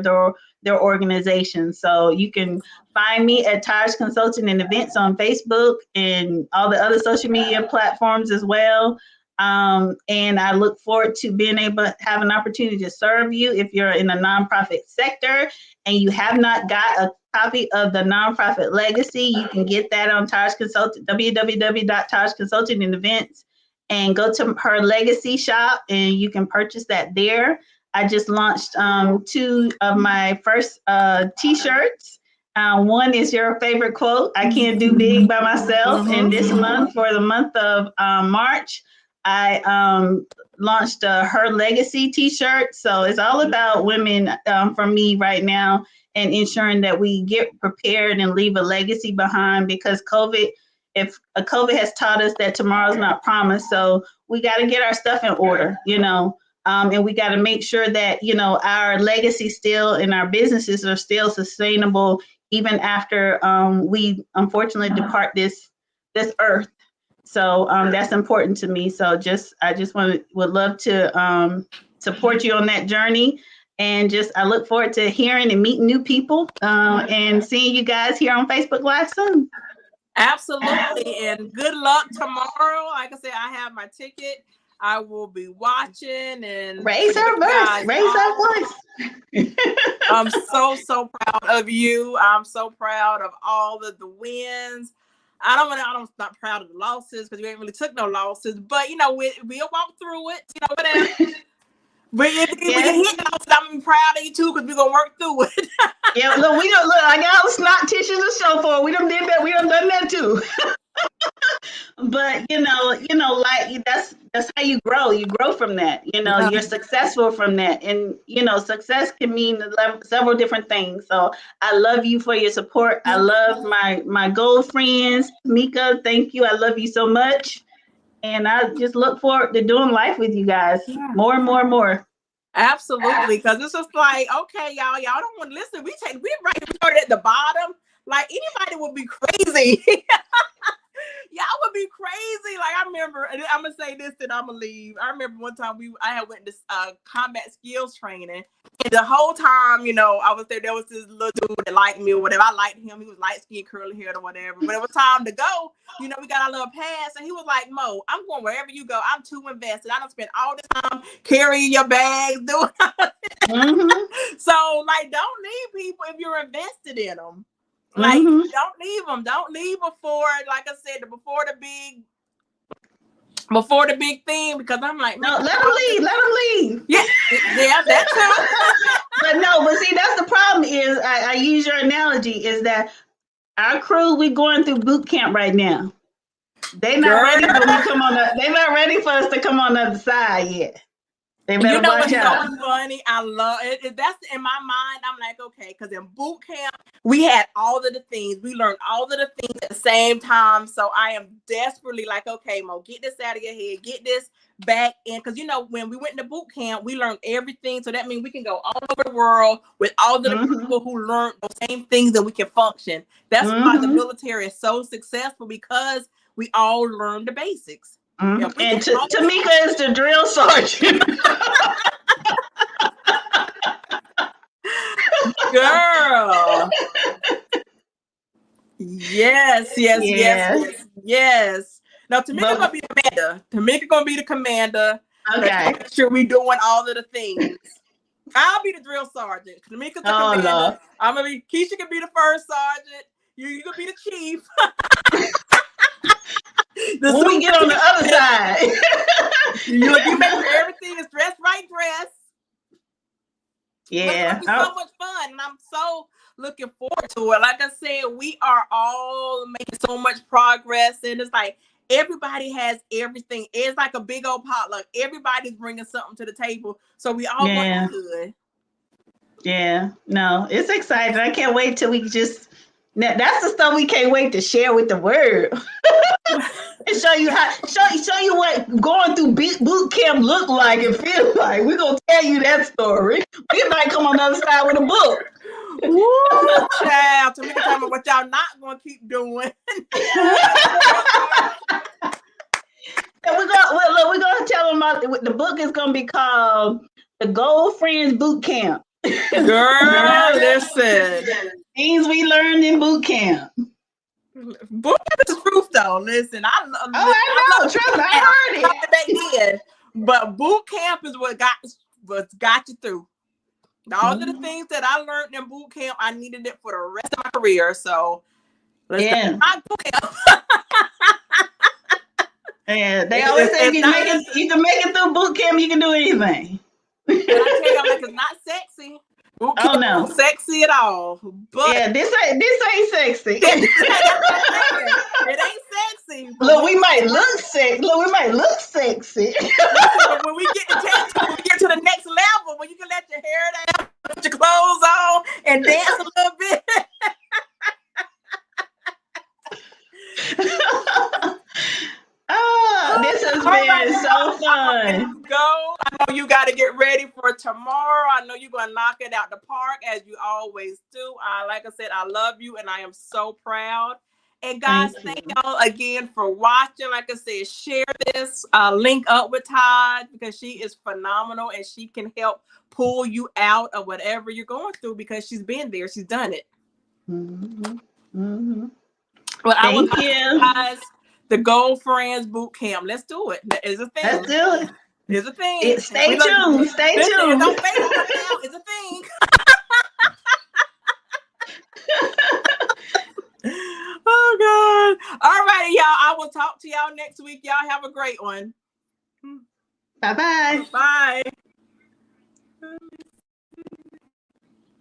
[SPEAKER 2] their organization. So you can find me at Taj Consulting and Events on Facebook and all the other social media platforms as well. And I look forward to being able to have an opportunity to serve you if you're in the nonprofit sector and you have not got a copy of the Nonprofit Legacy. You can get that on Taj Consulting, www.Taj Consulting and Events, and go to her Legacy shop and you can purchase that there. I just launched 2 of my first t-shirts. One is your favorite quote, I can't do big by myself. And this month, for the month of March, I launched a Her Legacy t-shirt. So it's all about women for me right now, and ensuring that we get prepared and leave a legacy behind, because COVID has taught us that tomorrow's not promised. So we got to get our stuff in order, and we got to make sure that, our legacy still and our businesses are still sustainable even after we unfortunately depart this earth. So that's important to me. So I just would love to support you on that journey. And I look forward to hearing and meeting new people and seeing you guys here on Facebook Live soon.
[SPEAKER 1] Absolutely. And good luck tomorrow. Like I said, I have my ticket. I will be watching and
[SPEAKER 2] raise our voice.
[SPEAKER 1] I'm so proud of you. I'm so proud of all of the wins. I'm not proud of the losses because you ain't really took no losses, but we'll walk through it, whatever. But if we can hit those, I'm proud of you too, because we're gonna work through it.
[SPEAKER 2] Yeah, look, I got all the snot tissues to show for it. We done did that, we done done that too. But like that's how you grow. You grow from that. You're successful from that, and success can mean several different things. So I love you for your support. I love my gold friends. Mika, thank you. I love you so much, and I just look forward to doing life with you guys more and more and more.
[SPEAKER 1] Absolutely, because it's just like, okay, y'all don't want to listen. We started at the bottom. Like, anybody would be crazy. Y'all would be crazy. Like, I remember, and I'm gonna say this, and I'm gonna leave. I remember one time I had went to combat skills training, and the whole time, I was there was this little dude that liked me or whatever. I liked him. He was light skinned, curly haired or whatever. But it was time to go. We got our little pass, and he was like, "Mo, I'm going wherever you go. I'm too invested. I don't spend all this time carrying your bags, doing." Mm-hmm. So, like, don't leave people if you're invested in them. Like, don't leave them. Don't leave before, like I said, before the big thing, because I'm like,
[SPEAKER 2] no, let them leave.
[SPEAKER 1] Yeah, that's true.
[SPEAKER 2] but see, that's the problem. Is I use your analogy, is that our crew, we going through boot camp right now. They're not ready when we come on. They're not ready for us to come on the other side yet. They better watch out.
[SPEAKER 1] So funny. I love it. That's in my mind. I'm like, okay, because in boot camp we had all of the things. We learned all of the things at the same time. So I am desperately like, okay, Mo, get this out of your head. Get this back in, because when we went to boot camp, we learned everything. So that means we can go all over the world with all of the people who learned those same things, and we can function. That's why the military is so successful, because we all learned the basics.
[SPEAKER 2] Mm-hmm. And Tamika is the drill sergeant.
[SPEAKER 1] Girl. Yes. Now Tamika's gonna be the commander. Tamika gonna be the commander.
[SPEAKER 2] Okay.
[SPEAKER 1] Make sure we doing all of the things. I'll be the drill sergeant. Tamika's the commander. No. I'm gonna be Keisha can be the first sergeant. You can be the chief.
[SPEAKER 2] When we get on the other side,
[SPEAKER 1] you make sure everything is dress. Yeah, it's so much fun, and I'm so looking forward to it. Like I said, we are all making so much progress, and it's like everybody has everything. It's like a big old potluck. Everybody's bringing something to the table, so we all want good.
[SPEAKER 2] Yeah, no, it's exciting. I can't wait till we just. Now, that's the stuff we can't wait to share with the world. And show you what going through boot camp look like and feel like. We're gonna tell you that story. We might come on the other side with a book.
[SPEAKER 1] Woo, child, to me tell me what y'all not gonna keep doing.
[SPEAKER 2] And we're gonna tell them about the book is gonna be called The Gold Friends Boot Camp.
[SPEAKER 1] Girl, listen.
[SPEAKER 2] Things we learned in boot camp.
[SPEAKER 1] Boot camp is the truth, though. Listen, I know.
[SPEAKER 2] Trust me, I heard it
[SPEAKER 1] back then. But boot camp is what got you through. All of the things that I learned in boot camp, I needed it for the rest of my career. So,
[SPEAKER 2] yeah.
[SPEAKER 1] Boot camp.
[SPEAKER 2] Yeah, they always say you can make it through boot camp, you can do anything.
[SPEAKER 1] And I tell you, I'm like, it's not sexy.
[SPEAKER 2] Oh no,
[SPEAKER 1] sexy at all. But
[SPEAKER 2] yeah, this ain't sexy.
[SPEAKER 1] It ain't sexy.
[SPEAKER 2] Look, we might look sexy. fix it.
[SPEAKER 1] Listen, but when we get to tattoo, we get to the next level when you can let your hair down, put your clothes on, and dance a little bit.
[SPEAKER 2] Oh, this has been so fun.
[SPEAKER 1] Go. I know you got to get ready for tomorrow. I know you're going to knock it out the park as you always do. Like I said, I love you and I am so proud. And guys, thank y'all again for watching. Like I said, share this, link up with Todd because she is phenomenal and she can help pull you out of whatever you're going through because she's been there. She's done it.
[SPEAKER 2] Mm-hmm. Mm-hmm.
[SPEAKER 1] But I will
[SPEAKER 2] Thank you.
[SPEAKER 1] guys, the Gold Friends boot camp. Let's do it. That is a thing.
[SPEAKER 2] Let's do it.
[SPEAKER 1] It's a thing.
[SPEAKER 2] Stay tuned. Stay tuned.
[SPEAKER 1] It's on Facebook now. It's a thing. Oh God. All right, y'all. I will talk to y'all next week. Y'all have a great one.
[SPEAKER 2] Bye-bye.
[SPEAKER 1] Bye.